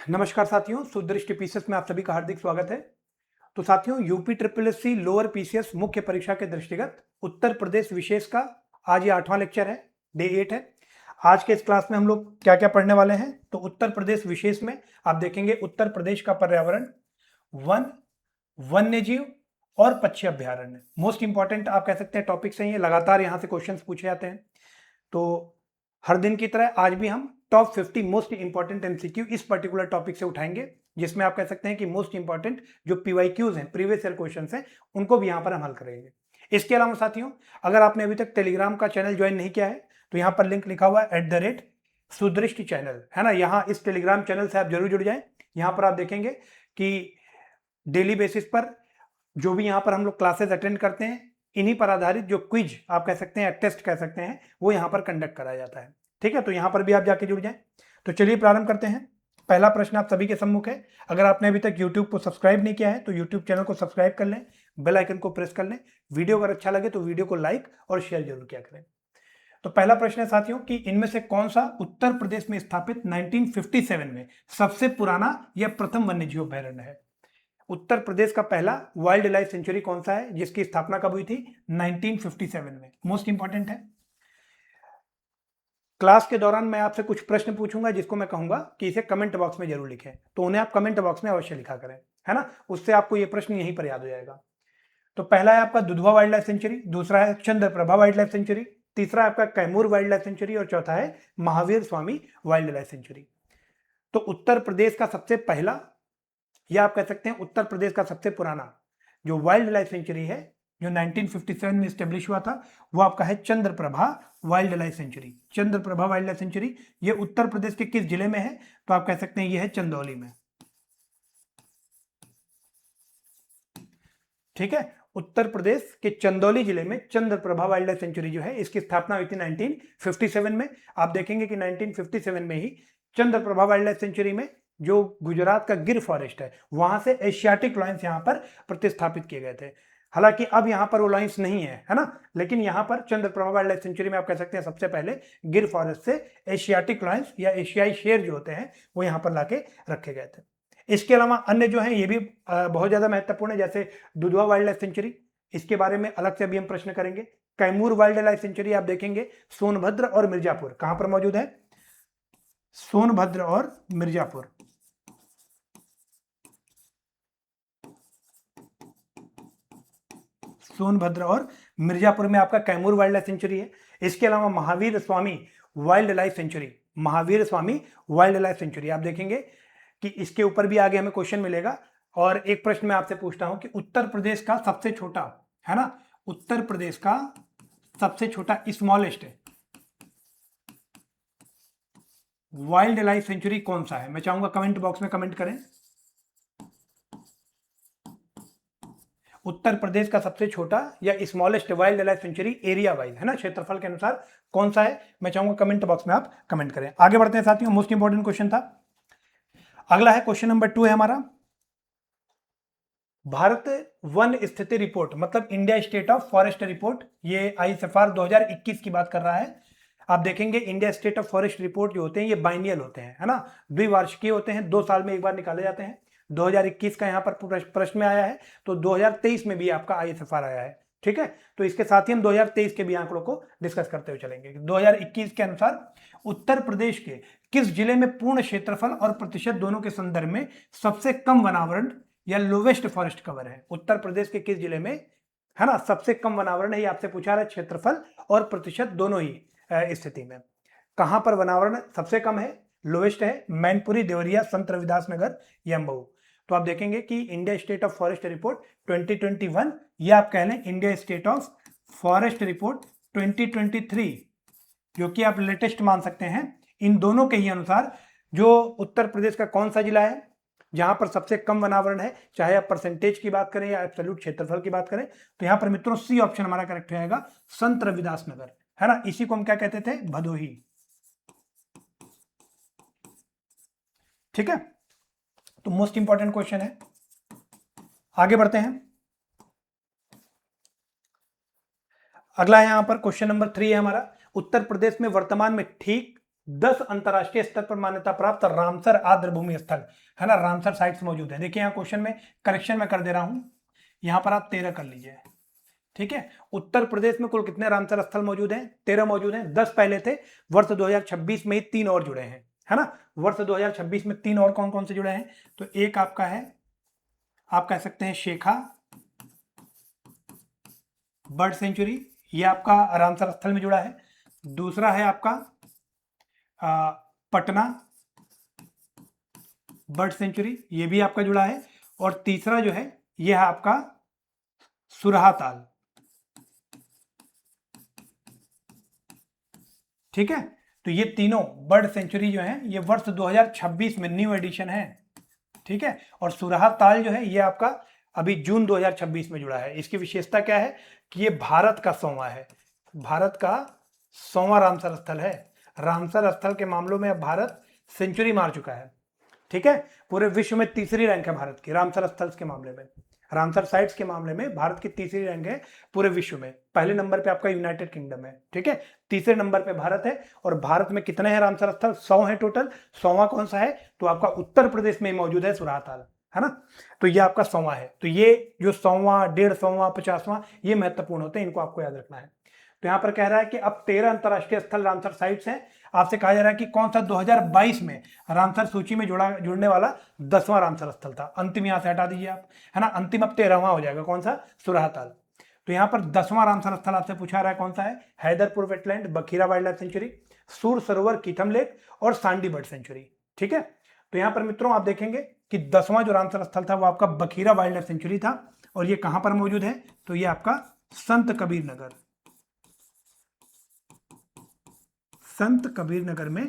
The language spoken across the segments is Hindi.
नमस्कार साथियों, सुदृष्टि पीसीएस में आप सभी का हार्दिक स्वागत है। तो साथियों, UP triple S C lower PCS मुख्य परीक्षा के दृष्टिगत उत्तर प्रदेश विशेष का आज ये 8वां लेक्चर है, डे 8 है। आज के इस क्लास में हम लोग क्या क्या पढ़ने वाले हैं, तो उत्तर प्रदेश विशेष में आप देखेंगे उत्तर प्रदेश का पर्यावरण, वन, वन्यजीव और पक्षी अभ्यारण्य। मोस्ट इंपॉर्टेंट आप कह सकते हैं टॉपिक्स हैं ये, लगातार यहाँ से क्वेश्चन पूछे जाते हैं। तो हर दिन की तरह आज भी हम टॉप 50 मोस्ट इंपॉर्टेंट एमसीक्यू इस पर्टिकुलर टॉपिक से उठाएंगे, जिसमें आप कह सकते हैं कि मोस्ट इंपॉर्टेंट जो पीवाईक्यूज हैं, प्रीवियस ईयर क्वेश्चंस हैं, उनको भी यहां पर हम हल करेंगे। इसके अलावा साथियों, अगर आपने अभी तक टेलीग्राम का चैनल ज्वाइन नहीं किया है तो यहां पर लिंक लिखा हुआ है @सुदृष्टि चैनल, है ना। यहाँ इस टेलीग्राम चैनल से आप जरूर जुड़ जाएं। यहां पर आप देखेंगे कि डेली बेसिस पर जो भी यहाँ पर हम लोग क्लासेस अटेंड करते हैं, इन्हीं पर आधारित जो क्विज आप कह सकते हैं, टेस्ट कह सकते हैं, वो यहाँ पर कंडक्ट कराया जाता है। ठीक है, तो यहाँ पर भी आप जाके जुड़ जाएं। तो चलिए प्रारंभ करते हैं। पहला प्रश्न आप सभी के सम्मुख है। अगर आपने अभी तक यूट्यूब को सब्सक्राइब नहीं किया है तो यूट्यूब चैनल को सब्सक्राइब कर लें, बेल आइकन को प्रेस कर लें। वीडियो अगर अच्छा लगे तो वीडियो को लाइक और शेयर जरूर किया करें। तो पहला प्रश्न है साथियों कि इनमें से कौन सा उत्तर प्रदेश में स्थापित 1957 में सबसे पुराना या प्रथम वन्यजीव अभयारण्य है। उत्तर प्रदेश का पहला वाइल्ड लाइफ सेंचुरी कौन सा है जिसकी स्थापना कब हुई थी? 1957 में। मोस्ट इंपॉर्टेंट है। क्लास के दौरान मैं आपसे कुछ प्रश्न पूछूंगा जिसको मैं कहूंगा कि इसे कमेंट बॉक्स में जरूर लिखें, तो उन्हें आप कमेंट बॉक्स में अवश्य लिखा करें, है ना। उससे आपको ये प्रश्न यहीं पर याद हो जाएगा। तो पहला है आपका दुधवा वाइल्ड लाइफ सेंचुरी, दूसरा है चंद्रप्रभा वाइल्ड लाइफ सेंचुरी, तीसरा है आपका कैमूर वाइल्ड लाइफ सेंचुरी और चौथा है Mahavir Swami wild life sanctuary. तो उत्तर प्रदेश का सबसे पहला, या आप कह सकते हैं उत्तर प्रदेश का सबसे पुराना जो वाइल्ड लाइफ सेंचुरी है, जो 1957 में स्टेब्लिश हुआ था, वो आपका है Chandraprabha wild life sanctuary. Chandraprabha wild life sanctuary ये उत्तर प्रदेश के किस जिले में है? तो आप कह सकते हैं ये है चंदौली में। ठीक है, उत्तर प्रदेश के चंदौली जिले में चंद्रप्रभा वाइल्ड लाइफ सेंचुरी जो है, इसकी स्थापना हुई थी 1957 में। आप देखेंगे कि 1957 में ही चंद्रप्रभा वाइल्ड लाइफ सेंचुरी में जो गुजरात का गिर फॉरेस्ट है, वहां से एशियाटिक लायंस यहां पर प्रतिस्थापित किए गए थे। हालांकि अब यहां पर वो लायंस नहीं है ना, लेकिन यहां पर चंद्रप्रभा वाइल्ड लाइफ सेंचुरी में आप कह सकते हैं सबसे पहले गिर फॉरेस्ट से एशियाटिक लायंस या एशियाई शेर जो होते हैं वो यहां पर लाके रखे गए थे। इसके अलावा अन्य जो है ये भी बहुत ज्यादा महत्वपूर्ण है, जैसे दुधवा वाइल्ड लाइफ सेंचुरी, इसके बारे में अलग से अभी हम प्रश्न करेंगे। कैमूर वाइल्ड लाइफ सेंचुरी आप देखेंगे सोनभद्र और मिर्जापुर, कहां पर मौजूद है? सोनभद्र और मिर्जापुर। सोनभद्र और मिर्जापुर में आपका कैमूर वाइल्ड लाइफ सेंचुरी है। इसके अलावा Mahavir Swami wild life sanctuary, Mahavir Swami wild life sanctuary आप देखेंगे कि इसके ऊपर भी आगे हमें क्वेश्चन मिलेगा। और एक प्रश्न मैं आपसे पूछता हूं कि उत्तर प्रदेश का सबसे छोटा, है ना, उत्तर प्रदेश का सबसे छोटा स्मॉलेस्ट वाइल्ड लाइफ सेंचुरी कौन सा है? मैं चाहूंगा कमेंट बॉक्स में कमेंट करें। उत्तर प्रदेश का सबसे छोटा या smallest wild life sanctuary area wise, है ना, क्षेत्रफल के अनुसार कौन सा है? मैं चाहूंगा कमेंट बॉक्स में आप कमेंट करें। आगे बढ़ते हैं साथियों, मोस्ट इंपॉर्टेंट क्वेश्चन था। अगला है क्वेश्चन नंबर 2 है हमारा, भारत वन स्थिति रिपोर्ट, मतलब India state of forest report, ये आईएसएफआर 2021 की बात कर रहा है। आप देखेंगे India state of forest report जो होते हैं ये बाइनियल होते हैं, है ना, द्विवार्षिकीय होते हैं, 2 साल में एक बार निकाले जाते हैं। 2021 का यहाँ पर प्रश्न में आया है, तो 2023 में भी आपका आईएसएफआर आया है। ठीक है, तो इसके साथ ही हम 2023 के भी आंकड़ों को डिस्कस करते हुए चलेंगे। 2021 के अनुसार उत्तर प्रदेश के किस जिले में पूर्ण क्षेत्रफल और प्रतिशत दोनों के संदर्भ में सबसे कम वनावरण या लोवेस्ट फॉरेस्ट कवर है? उत्तर प्रदेश के किस जिले में, है ना, सबसे कम वनावरण है? ये आपसे पूछा रहा है, क्षेत्रफल और प्रतिशत दोनों ही स्थिति में। कहां पर वनावरण सबसे कम है, लोवेस्ट है? मैनपुरी, देवरिया, संत रविदास नगर या मऊ। तो आप देखेंगे कि India state of forest report 2021 या आप कह लें India state of forest report 2023, जो कि आप लेटेस्ट मान सकते हैं, इन दोनों के ही अनुसार जो उत्तर प्रदेश का कौन सा जिला है जहां पर सबसे कम वनावरण है, चाहे आप परसेंटेज की बात करें या एब्सोल्यूट क्षेत्रफल की बात करें, तो यहां पर मित्रों सी ऑप्शन हमारा करेक्ट रहेगा, संत रविदास नगर, है ना। इसी को हम क्या कहते थे? भदोही। ठीक है, तो मोस्ट इंपॉर्टेंट क्वेश्चन है। आगे बढ़ते हैं। अगला है यहां पर क्वेश्चन नंबर 3 है हमारा, उत्तर प्रदेश में वर्तमान में ठीक 10 अंतरराष्ट्रीय स्तर पर मान्यता प्राप्त रामसर आर्द्रभूमि स्थल, है ना, रामसर साइट्स मौजूद है। देखिए यहाँ क्वेश्चन में करेक्शन में कर दे रहा हूं, यहां पर आप 13 कर लीजिए, ठीक है। उत्तर प्रदेश में कुल कितने रामसर स्थल मौजूद हैं? 13 मौजूद हैं। 10 पहले थे, वर्ष 2026 में ही 3 और जुड़े हैं, है ना। वर्ष 2026 में 3 और कौन कौन से जुड़े हैं? तो एक आपका है, आप कह सकते हैं शेखा बर्ड सेंचुरी, ये आपका रामसर स्थल में जुड़ा है। दूसरा है आपका पटना बर्ड सेंचुरी, ये भी आपका जुड़ा है। और तीसरा जो है ये है आपका सुरहाताल, ठीक है। तो ये तीनों बर्ड सेंचुरी जो है ये वर्ष 2026 में न्यू एडिशन है, ठीक है। और सुरहाताल जो है ये आपका अभी जून 2026 में जुड़ा है। इसकी विशेषता क्या है कि ये भारत का 100वां है, भारत का 100वां रामसर स्थल है। रामसर स्थल के मामलों में अब भारत सेंचुरी मार चुका है, ठीक है। पूरे विश्व में तीसरी रैंक है भारत की रामसर स्थल के मामले में, रामसर साइट्स के मामले में भारत की तीसरी रैंक है पूरे विश्व में। पहले नंबर पे आपका यूनाइटेड किंगडम है, ठीक है। तीसरे नंबर पे भारत है। और भारत में कितने हैं रामसर स्थल? 100 है टोटल। 100वां कौन सा है? तो आपका उत्तर प्रदेश में मौजूद है सुरहाताल, है ना। तो ये आपका 100वां है। तो ये जो 100वां, 150वां, 50वां, ये महत्वपूर्ण होते हैं, इनको आपको याद रखना है। तो यहां पर कह रहा है कि अब 13 अंतरराष्ट्रीय स्थल रामसर साइट्स हैं। आपसे कहा जा रहा है कि कौन सा 2022 में रामसर सूची में जुड़ने वाला 10वां रामसर स्थल था। अंतिम यहां से हटा दीजिए आप, है ना। अंतिम अब 13वां हो जाएगा, कौन सा? सुरहाताल। तो यहां पर 10वां रामसर स्थल आपसे पूछा रहा है कौन सा है? Haiderpur wetland, Bakhira wild life sanctuary, सूर सरोवर, कीथम लेक और सांडी बर्ड सेंचुरी, ठीक है। तो यहां पर मित्रों आप देखेंगे कि 10वां जो रामसर स्थल था वो आपका बखीरा वाइल्ड लाइफ सेंचुरी था। और ये कहां पर मौजूद है? तो ये आपका संत कबीर नगर, संत कबीर नगर में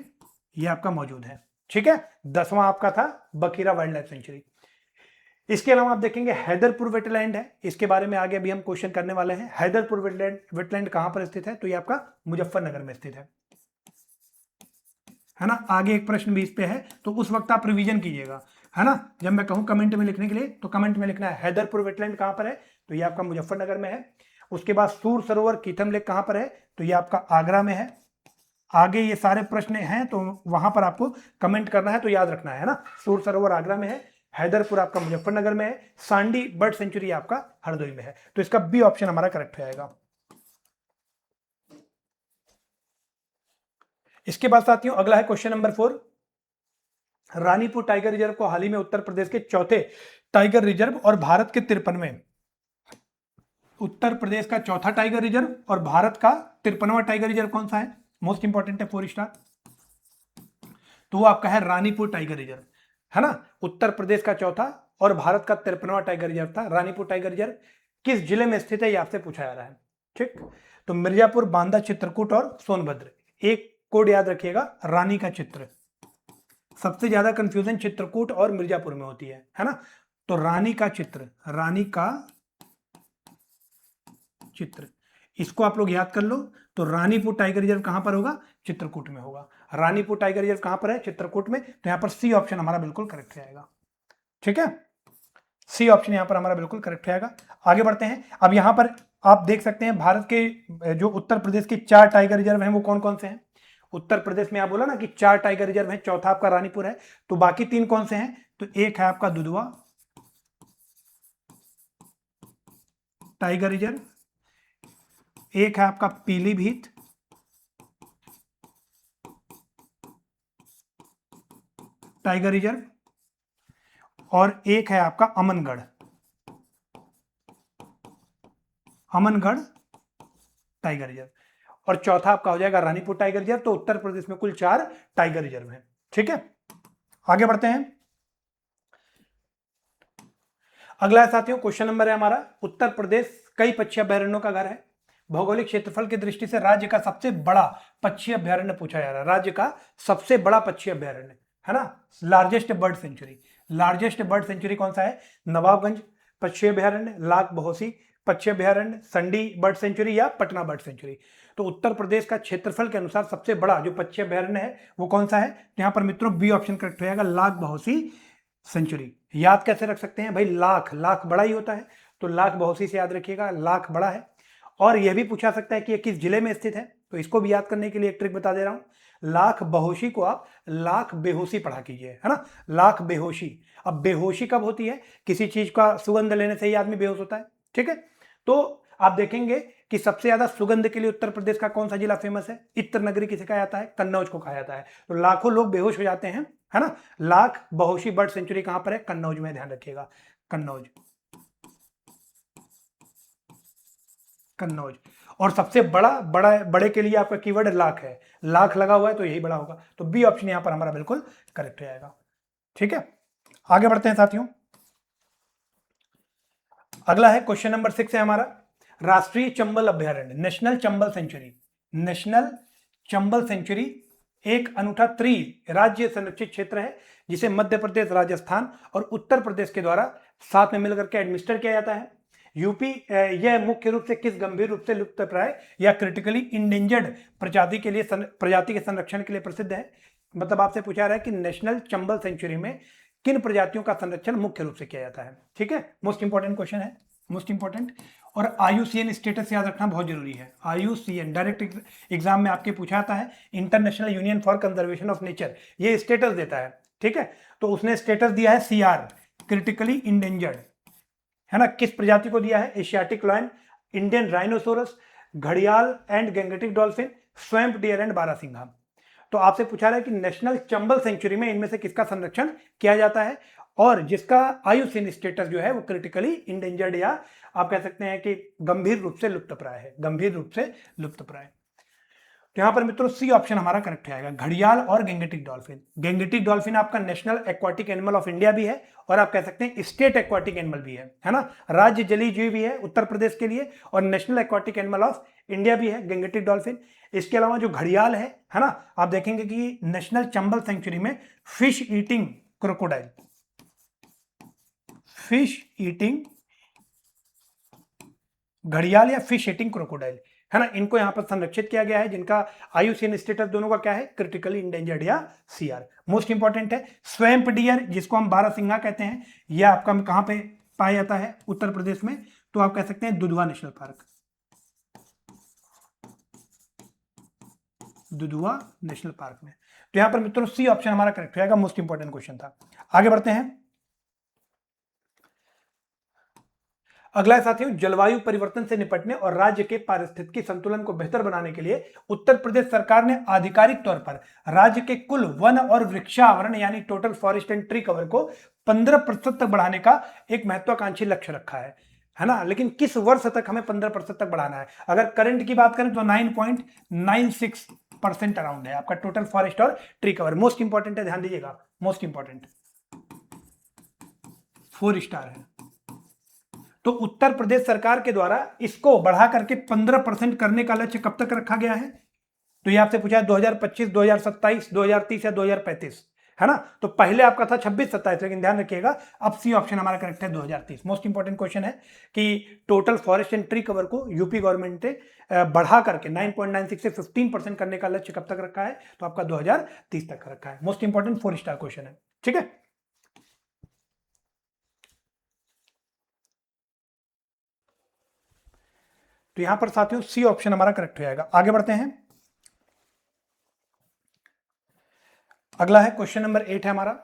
ये आपका मौजूद है, ठीक है। 10वां आपका था बखीरा वाइल्ड लाइफ सेंचुरी। इसके अलावा आप देखेंगे हैदरपुर वेटलैंड है, इसके बारे में आगे अभी हम क्वेश्चन करने वाले हैं। हैदरपुर वेटलैंड कहां पर स्थित है? तो ये आपका मुजफ्फरनगर में स्थित है ना। आगे एक प्रश्न भी इस पे है, तो उस वक्त आप रिवीजन कीजिएगा, है ना। जब मैं कहूं कमेंट में लिखने के लिए तो कमेंट में लिखना है हैदरपुर वेटलैंड कहां पर है? तो ये आपका मुजफ्फरनगर में है। उसके बाद सूर सरोवर कीथम लेक कहां पर है? तो ये आपका आगरा में है। आगे ये सारे प्रश्न हैं तो वहां पर आपको कमेंट करना है, तो याद रखना है ना। सूर सरोवर आगरा में है, हैदरपुर आपका मुजफ्फरनगर में है, सांडी बर्ड सेंचुरी आपका हरदोई में है। तो इसका बी ऑप्शन हमारा करेक्ट हो जाएगा। इसके बाद साथियों अगला है question number 4। Ranipur tiger reserve को हाल ही में उत्तर प्रदेश के चौथे टाइगर रिजर्व और भारत के 53वें, उत्तर प्रदेश का चौथा टाइगर रिजर्व और भारत का 53वां टाइगर रिजर्व कौन सा है? मोस्ट इंपॉर्टेंट है, 4 स्टार। तो वो आपका है रानीपुर टाइगर रिजर्व, है ना। उत्तर प्रदेश का चौथा और भारत का 53वां टाइगर रिजर्व था रानीपुर टाइगर रिजर्व। किस जिले में स्थित है ये आपसे पूछा जा रहा है, ठीक। तो मिर्जापुर, बांदा, चित्रकूट और सोनभद्र। एक कोड याद रखिएगा, रानी का चित्र। सबसे ज्यादा कंफ्यूजन चित्रकूट और मिर्जापुर में होती है ना। तो रानी का चित्र, रानी का चित्र, इसको आप लोग याद कर लो। तो रानीपुर टाइगर रिजर्व कहां पर होगा? चित्रकूट में होगा। रानीपुर टाइगर रिजर्व कहां पर है? चित्रकूट में। तो यहां पर सी ऑप्शन हमारा बिल्कुल करेक्ट रहेगा, ठीक है। सी ऑप्शन यहां पर हमारा बिल्कुल करेक्ट रहेगा। आगे बढ़ते हैं। अब यहां पर आप देख सकते हैं भारत के जो उत्तर प्रदेश के 4 टाइगर रिजर्व हैं वो कौन कौन से हैं। उत्तर प्रदेश में आप बोला ना कि 4 टाइगर रिजर्व हैं, चौथा आपका रानीपुर है। तो बाकी 3 कौन से हैं? तो एक है आपका दुधवा टाइगर रिजर्व, एक है आपका पीलीभीत टाइगर रिजर्व और एक है आपका अमनगढ़, अमनगढ़ टाइगर रिजर्व। और चौथा आपका हो जाएगा रानीपुर टाइगर रिजर्व। तो उत्तर प्रदेश में कुल 4 टाइगर रिजर्व हैं, ठीक है। आगे बढ़ते हैं। अगला है साथियों क्वेश्चन नंबर है हमारा, उत्तर प्रदेश कई पक्षी अभ्यारण्यों का घर है। भौगोलिक क्षेत्रफल की दृष्टि से राज्य का सबसे बड़ा पक्षी अभ्यारण्य पूछा जा रहा है। राज्य का सबसे बड़ा पक्षी अभ्यारण्य, है ना। Largest bird sanctuary, largest bird sanctuary कौन सा है? नवाबगंज पक्षी अभ्यारण्य, लाख बहोसी पक्षी अभ्यारण्य, संडी बर्ड सेंचुरी या पटना बर्ड सेंचुरी। तो उत्तर प्रदेश का क्षेत्रफल के अनुसार सबसे बड़ा जो पक्षी अभ्यारण्य है वो कौन सा है? यहां पर मित्रों बी ऑप्शन करेक्ट हो जाएगा, लाख बहोसी सेंचुरी। याद कैसे रख सकते हैं भाई? लाख, लाख बड़ा ही होता है, तो लाख बहोसी से याद रखिएगा, लाख बड़ा है। और यह भी पूछा सकता है कि यह किस जिले में स्थित है। तो इसको भी याद करने के लिए एक ट्रिक बता दे रहा हूं। लाख बहोशी को आप लाख बेहोशी पढ़ा कीजिए, है ना, लाख बेहोशी। अब बेहोशी कब होती है? किसी चीज का सुगंध लेने से ही आदमी बेहोश होता है, ठीक है। तो आप देखेंगे कि सबसे ज्यादा सुगंध के लिए उत्तर प्रदेश का कौन सा जिला फेमस है? इत्र नगरी किसे कहा जाता है? कन्नौज को कहा जाता है। तो लाखों लोग बेहोश हो जाते हैं, है ना। लाख बहोशी बर्ड सेंचुरी कहां पर है? कन्नौज में, ध्यान रखिएगा, कन्नौज, कन्नौज। और सबसे बड़े के लिए आपका कीवर्ड लाख है, लाख लगा हुआ है तो यही बड़ा होगा। तो बी ऑप्शन यहां पर हमारा बिल्कुल करेक्ट हो जाएगा, ठीक है। आगे बढ़ते हैं साथियों। अगला है क्वेश्चन नंबर 6 है हमारा, राष्ट्रीय चंबल अभ्यारण्य, national Chambal sanctuary. National Chambal sanctuary एक अनूठा राज्य संरक्षित क्षेत्र है जिसे मध्य प्रदेश, राजस्थान और उत्तर प्रदेश के द्वारा साथ में मिलकर के एडमिनिस्टर किया जाता है। यूपी यह मुख्य रूप से किस गंभीर रूप से लुप्तप्राय या क्रिटिकली इंडेंजर्ड प्रजाति के संरक्षण के लिए प्रसिद्ध है? मतलब आपसे पूछा रहा है कि नेशनल चंबल सेंचुरी में किन प्रजातियों का संरक्षण मुख्य रूप से किया जाता है, ठीक है। मोस्ट इंपॉर्टेंट क्वेश्चन है, मोस्ट इंपॉर्टेंट। और IUCN स्टेटस याद रखना बहुत जरूरी है। IUCN डायरेक्ट एग्जाम में आपके पूछा जाता है, international union for conservation of nature, ये स्टेटस देता है, ठीक है। तो उसने स्टेटस दिया है CR, क्रिटिकली इंडेंजर्ड, है ना। किस प्रजाति को दिया है? एशियाटिक लायन, इंडियन राइनोसोरस, घड़ियाल and Gangetic dolphin, swamp deer and barasingha. तो आपसे पूछा रहा है कि नेशनल चंबल सेंचुरी में इनमें से किसका संरक्षण किया जाता है, और जिसका IUCN स्टेटस जो है वो क्रिटिकली इंडेंजर्ड या आप कह सकते हैं कि गंभीर रूप से लुप्तप्राय है, गंभीर रूप से लुप्तप्राय। तो यहां पर मित्रों सी ऑप्शन हमारा करेक्ट आएगा, घड़ियाल और गैंगेटिक डॉल्फिन। गैंगेटिक डॉल्फिन आपका national aquatic animal of India भी है और आप कह सकते हैं स्टेट एक्वाटिक एनिमल भी है ना। राज्य जलीय जीव भी है उत्तर प्रदेश के लिए और national aquatic animal of India भी है गैंगेटिक डॉल्फिन। इसके अलावा जो घड़ियाल है ना, आप देखेंगे कि नेशनल चंबल सेंचुरी में fish eating crocodile, fish eating घड़ियाल या फिश ईटिंग क्रोकोडाइल, है ना, इनको यहां पर संरक्षित किया गया है, जिनका IUCN स्टेटस दोनों का क्या है? क्रिटिकली इंडेंजर्ड या CR। मोस्ट इंपॉर्टेंट है स्वैम्प डियर, जिसको हम बारहसिंघा कहते हैं, यह आपका कहां पे पाया जाता है? उत्तर प्रदेश में। तो आप कह सकते हैं Dudhwa national park, Dudhwa national park में। तो यहां पर मित्रों सी ऑप्शन हमारा करेक्ट हो जाएगा, मोस्ट इंपॉर्टेंट क्वेश्चन था। आगे बढ़ते हैं। अगला है साथियों, जलवायु परिवर्तन से निपटने और राज्य के पारिस्थितिकी संतुलन को बेहतर बनाने के लिए उत्तर प्रदेश सरकार ने आधिकारिक तौर पर राज्य के कुल वन और वृक्षावरण यानी total forest and tree cover को 15% तक बढ़ाने का एक महत्वाकांक्षी लक्ष्य रखा है ना। लेकिन किस वर्ष तक हमें 15% तक बढ़ाना है? अगर करंट की बात करें तो 9.96% अराउंड है आपका टोटल फॉरेस्ट और ट्री कवर। मोस्ट इंपॉर्टेंट है, ध्यान दीजिएगा, मोस्ट इंपॉर्टेंट 4 स्टार है। तो उत्तर प्रदेश सरकार के द्वारा इसको बढ़ा करके 15% करने का लक्ष्य कब तक रखा गया है? तो ये आपसे पूछा है 2025, 2027, 2030 या 2035, है ना। तो पहले आपका था 26-27, लेकिन ध्यान रखिएगा अब सी ऑप्शन हमारा करेक्ट है 2030। मोस्ट इंपॉर्टेंट क्वेश्चन है कि total forest and tree cover को यूपी गवर्नमेंट ने बढ़ा करके 9.96 से 15% करने का लक्ष्य कब तक रखा है? तो आपका 2030 तक रखा है। मोस्ट इंपॉर्टेंट 4 स्टार क्वेश्चन है, ठीक है। तो यहां पर साथियों सी ऑप्शन हमारा करेक्ट हो जाएगा। आगे बढ़ते हैं। अगला है क्वेश्चन नंबर 8 है हमारा,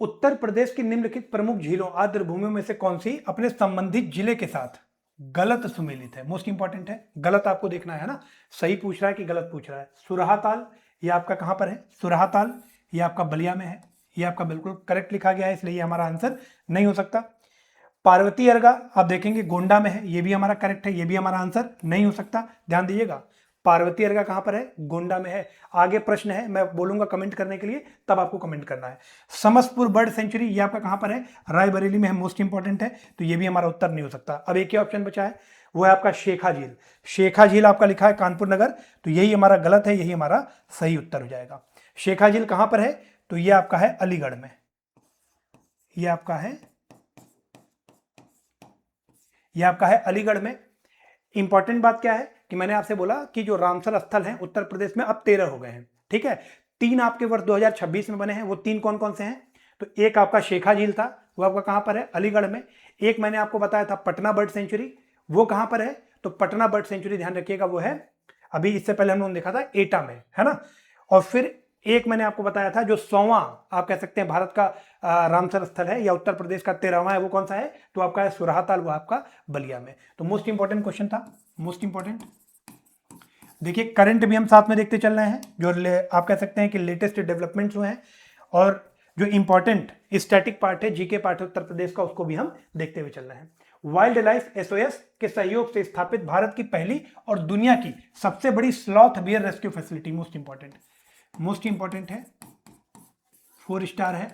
उत्तर प्रदेश की निम्नलिखित प्रमुख झीलों आर्द्र भूमियों में से कौन सी अपने संबंधित जिले के साथ गलत सुमेलित है? मोस्ट इंपॉर्टेंट है, गलत आपको देखना है ना, सही पूछ रहा है कि गलत पूछ रहा है। सुरहाताल ये आपका कहां पर है? सुरहाताल ये आपका बलिया में है, ये आपका बिल्कुल करेक्ट लिखा गया है, इसलिए ये हमारा आंसर नहीं हो सकता। पार्वती अर्गा आप देखेंगे गोंडा में है, ये भी हमारा करेक्ट है, ये भी हमारा आंसर नहीं हो सकता। ध्यान दीजिएगा पार्वती अर्गा कहां पर है? गोंडा में है। आगे प्रश्न है, मैं बोलूंगा कमेंट करने के लिए, तब आपको कमेंट करना है। समसपुर बर्ड सेंचुरी ये आपका कहां पर है? रायबरेली में है, मोस्ट इंपॉर्टेंट है, तो ये भी हमारा उत्तर नहीं हो सकता। अब एक ही ऑप्शन बचा है, वो है आपका शेखा झील। शेखा झील आपका लिखा है कानपुर नगर, तो यही हमारा गलत है, यही हमारा सही उत्तर हो जाएगा। शेखा झील कहां पर है? तो ये आपका है अलीगढ़ में, ये आपका है अलीगढ़ में। इंपॉर्टेंट बात क्या है कि मैंने आपसे बोला कि जो रामसर स्थल हैं उत्तर प्रदेश में अब 13 हो गए हैं, ठीक है। 3 आपके वर्ष 2026 में बने हैं, वो 3 कौन कौन से हैं? तो एक आपका शेखा झील था, वो आपका कहां पर है? अलीगढ़ में। एक मैंने आपको बताया था पटना बर्ड सेंचुरी, वो कहां पर है? तो पटना बर्ड सेंचुरी ध्यान रखिएगा वो है, अभी इससे पहले हम लोगों ने देखा था एटा में, है ना। और फिर एक मैंने आपको बताया था जो 100वां आप कह सकते हैं भारत का रामसर स्थल है या उत्तर प्रदेश का 13वां है, वो कौन सा है, तो आपका है सुरहाताल, वो आपका बलिया में। तो मोस्ट इंपॉर्टेंट क्वेश्चन था, मोस्ट इंपॉर्टेंट। देखिए करंट भी हम साथ में देखते चल रहे हैं, जो आप कह सकते हैं कि लेटेस्ट डेवलपमेंट्स हुए हैं, और जो इंपॉर्टेंट स्टैटिक पार्ट है, जीके पार्ट है उत्तर प्रदेश का, उसको भी हम देखते हुए चल रहे हैं। वाइल्ड लाइफ एसओएस के सहयोग से स्थापित भारत की पहली और दुनिया की सबसे बड़ी sloth bear rescue facility, most important, most important है, 4 स्टार है,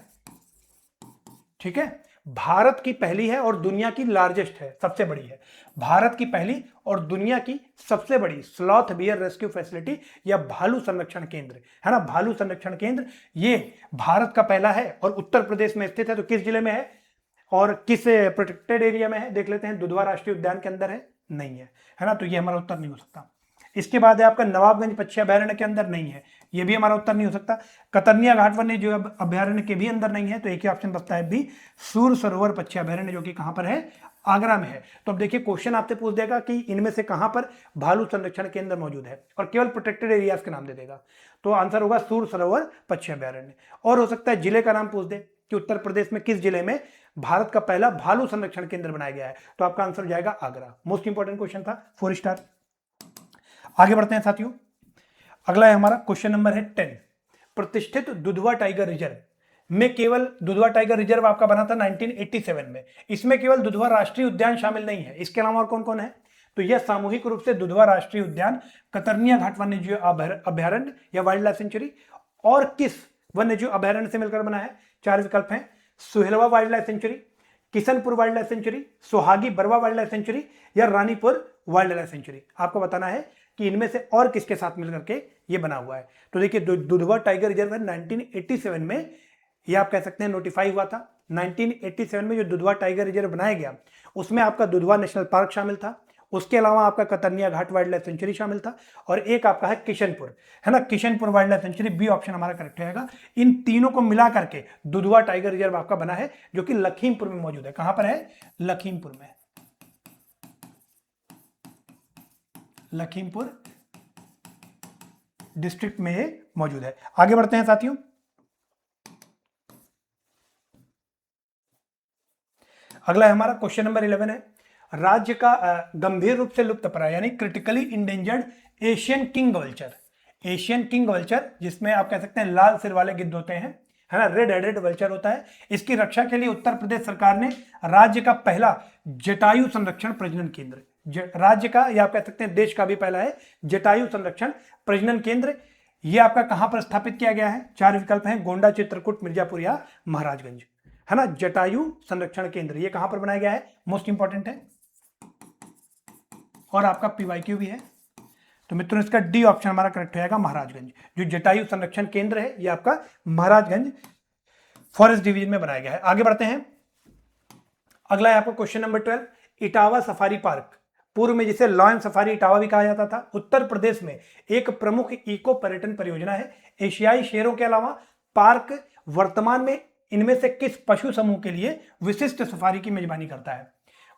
ठीक है। भारत की पहली है और दुनिया की लार्जेस्ट है, सबसे बड़ी है, भारत की पहली और दुनिया की सबसे बड़ी स्लॉथ बियर रेस्क्यू फैसिलिटी या भालू संरक्षण केंद्र, है ना, भालू संरक्षण केंद्र, ये भारत का पहला है और उत्तर प्रदेश में स्थित है। तो किस जिले में है और किस प्रोटेक्टेड एरिया में है, देख लेते हैं। दुधवा राष्ट्रीय उद्यान के अंदर है, नहीं है ना, तो ये हमारा उत्तर नहीं हो सकता। इसके बाद है आपका नवाबगंज पक्षी अभयारण्य के अंदर, नहीं है, ये भी हमारा उत्तर नहीं हो सकता। कतर्निया घाट वन्य जो अभयारण्य के भी अंदर नहीं है, तो एक ही ऑप्शन बचता है भी, सूर सरोवर पक्षी अभयारण्य, जो कि कहां पर है, आगरा में है। तो अब देखिए क्वेश्चन आपसे पूछ देगा कि इनमें से कहां पर भालू संरक्षण केंद्र मौजूद है, और केवल प्रोटेक्टेड एरियाज के नाम दे देगा, तो आंसर होगा सूर सरोवर पक्षी अभयारण्य। और हो सकता है जिले का नाम पूछ दे कि उत्तर प्रदेश में किस जिले में भारत का पहला भालू संरक्षण केंद्र बनाया गया है, तो आपका आंसर हो जाएगा आगरा। मोस्ट इंपॉर्टेंट क्वेश्चन था, 4 स्टार। आगे बढ़ते हैं साथियों, अगला है हमारा क्वेश्चन नंबर है 10। प्रतिष्ठित दुधवा टाइगर रिजर्व में केवल, दुधवा टाइगर रिजर्व आपका बना था 1987 में, इसमें केवल दुधवा राष्ट्रीय उद्यान शामिल नहीं है, इसके अलावा और कौन कौन है, तो यह सामूहिक रूप से दुधवा राष्ट्रीय उद्यान, कतर्निया घाट वन्यजीव अभयारण्य या वाइल्ड लाइफ सेंचुरी, और किस वन्यजीव अभयारण्य से मिलकर बना है। 4 विकल्प हैं, Suhelwa wild life sanctuary, Kishanpur wildlife century, Sohagi Barwa wild life sanctuary या रानीपुर वाइल्ड लाइफ सेंचुरी। आपको बताना है कि इनमें से और किसके साथ मिलकर के ये बना हुआ है। तो देखिए दुधवा टाइगर रिजर्व 1987 में, ये आप कह सकते हैं नोटिफाई हुआ था। 1987 में जो दुधवा टाइगर रिजर्व बनाया गया, उसमें आपका दुधवा नेशनल पार्क शामिल था, उसके अलावा आपका Katarniaghat wildlife sanctuary शामिल था, और एक आपका है किशनपुर, है ना, Kishanpur wildlife sanctuary, B option हमारा करेक्ट रहेगा। इन तीनों को मिला करके दुधवा टाइगर रिजर्व आपका बना है, जो कि लखीमपुर में मौजूद है। कहां पर है, लखीमपुर में, लखीमपुर डिस्ट्रिक्ट में मौजूद है। आगे बढ़ते हैं साथियों, अगला है हमारा क्वेश्चन नंबर 11 है, राज्य का गंभीर रूप से लुप्तप्राय यानी critically endangered Asian king vulture, Asian king vulture, जिसमें आप कह सकते हैं लाल सिर वाले गिद्ध होते हैं, है ना, रेड हेडेड वल्चर होता है, इसकी रक्षा के लिए उत्तर प्रदेश सरकार ने राज्य का पहला जटायु संरक्षण प्रजनन केंद्र, राज्य का या आप कह सकते हैं देश का भी पहला है जटायु संरक्षण प्रजनन केंद्र, ये आपका कहां पर स्थापित किया गया है। 4 विकल्प हैं, गोंडा, चित्रकूट, मिर्जापुर या महाराजगंज, है ना, जटायु संरक्षण केंद्र, ये कहां पर बनाया गया है, मोस्ट इंपॉर्टेंट है, और आपका पीवाईक्यू भी है। तो मित्रों इसका डी ऑप्शन हमारा करेक्ट हो जाएगा, महाराजगंज। जो जटायु संरक्षण केंद्र है ये आपका महाराजगंज फॉरेस्ट डिवीजन में बनाया गया है। आगे बढ़ते हैं, अगला है आपका question number 12, Etawah safari park, पूर्व में जिसे लॉयन सफारी इटावा भी कहा जाता था, उत्तर प्रदेश में एक प्रमुख इको पर्यटन परियोजना है। एशियाई शेरों के अलावा पार्क वर्तमान में इनमें से किस पशु समूह के लिए विशिष्ट सफारी की मेजबानी करता है,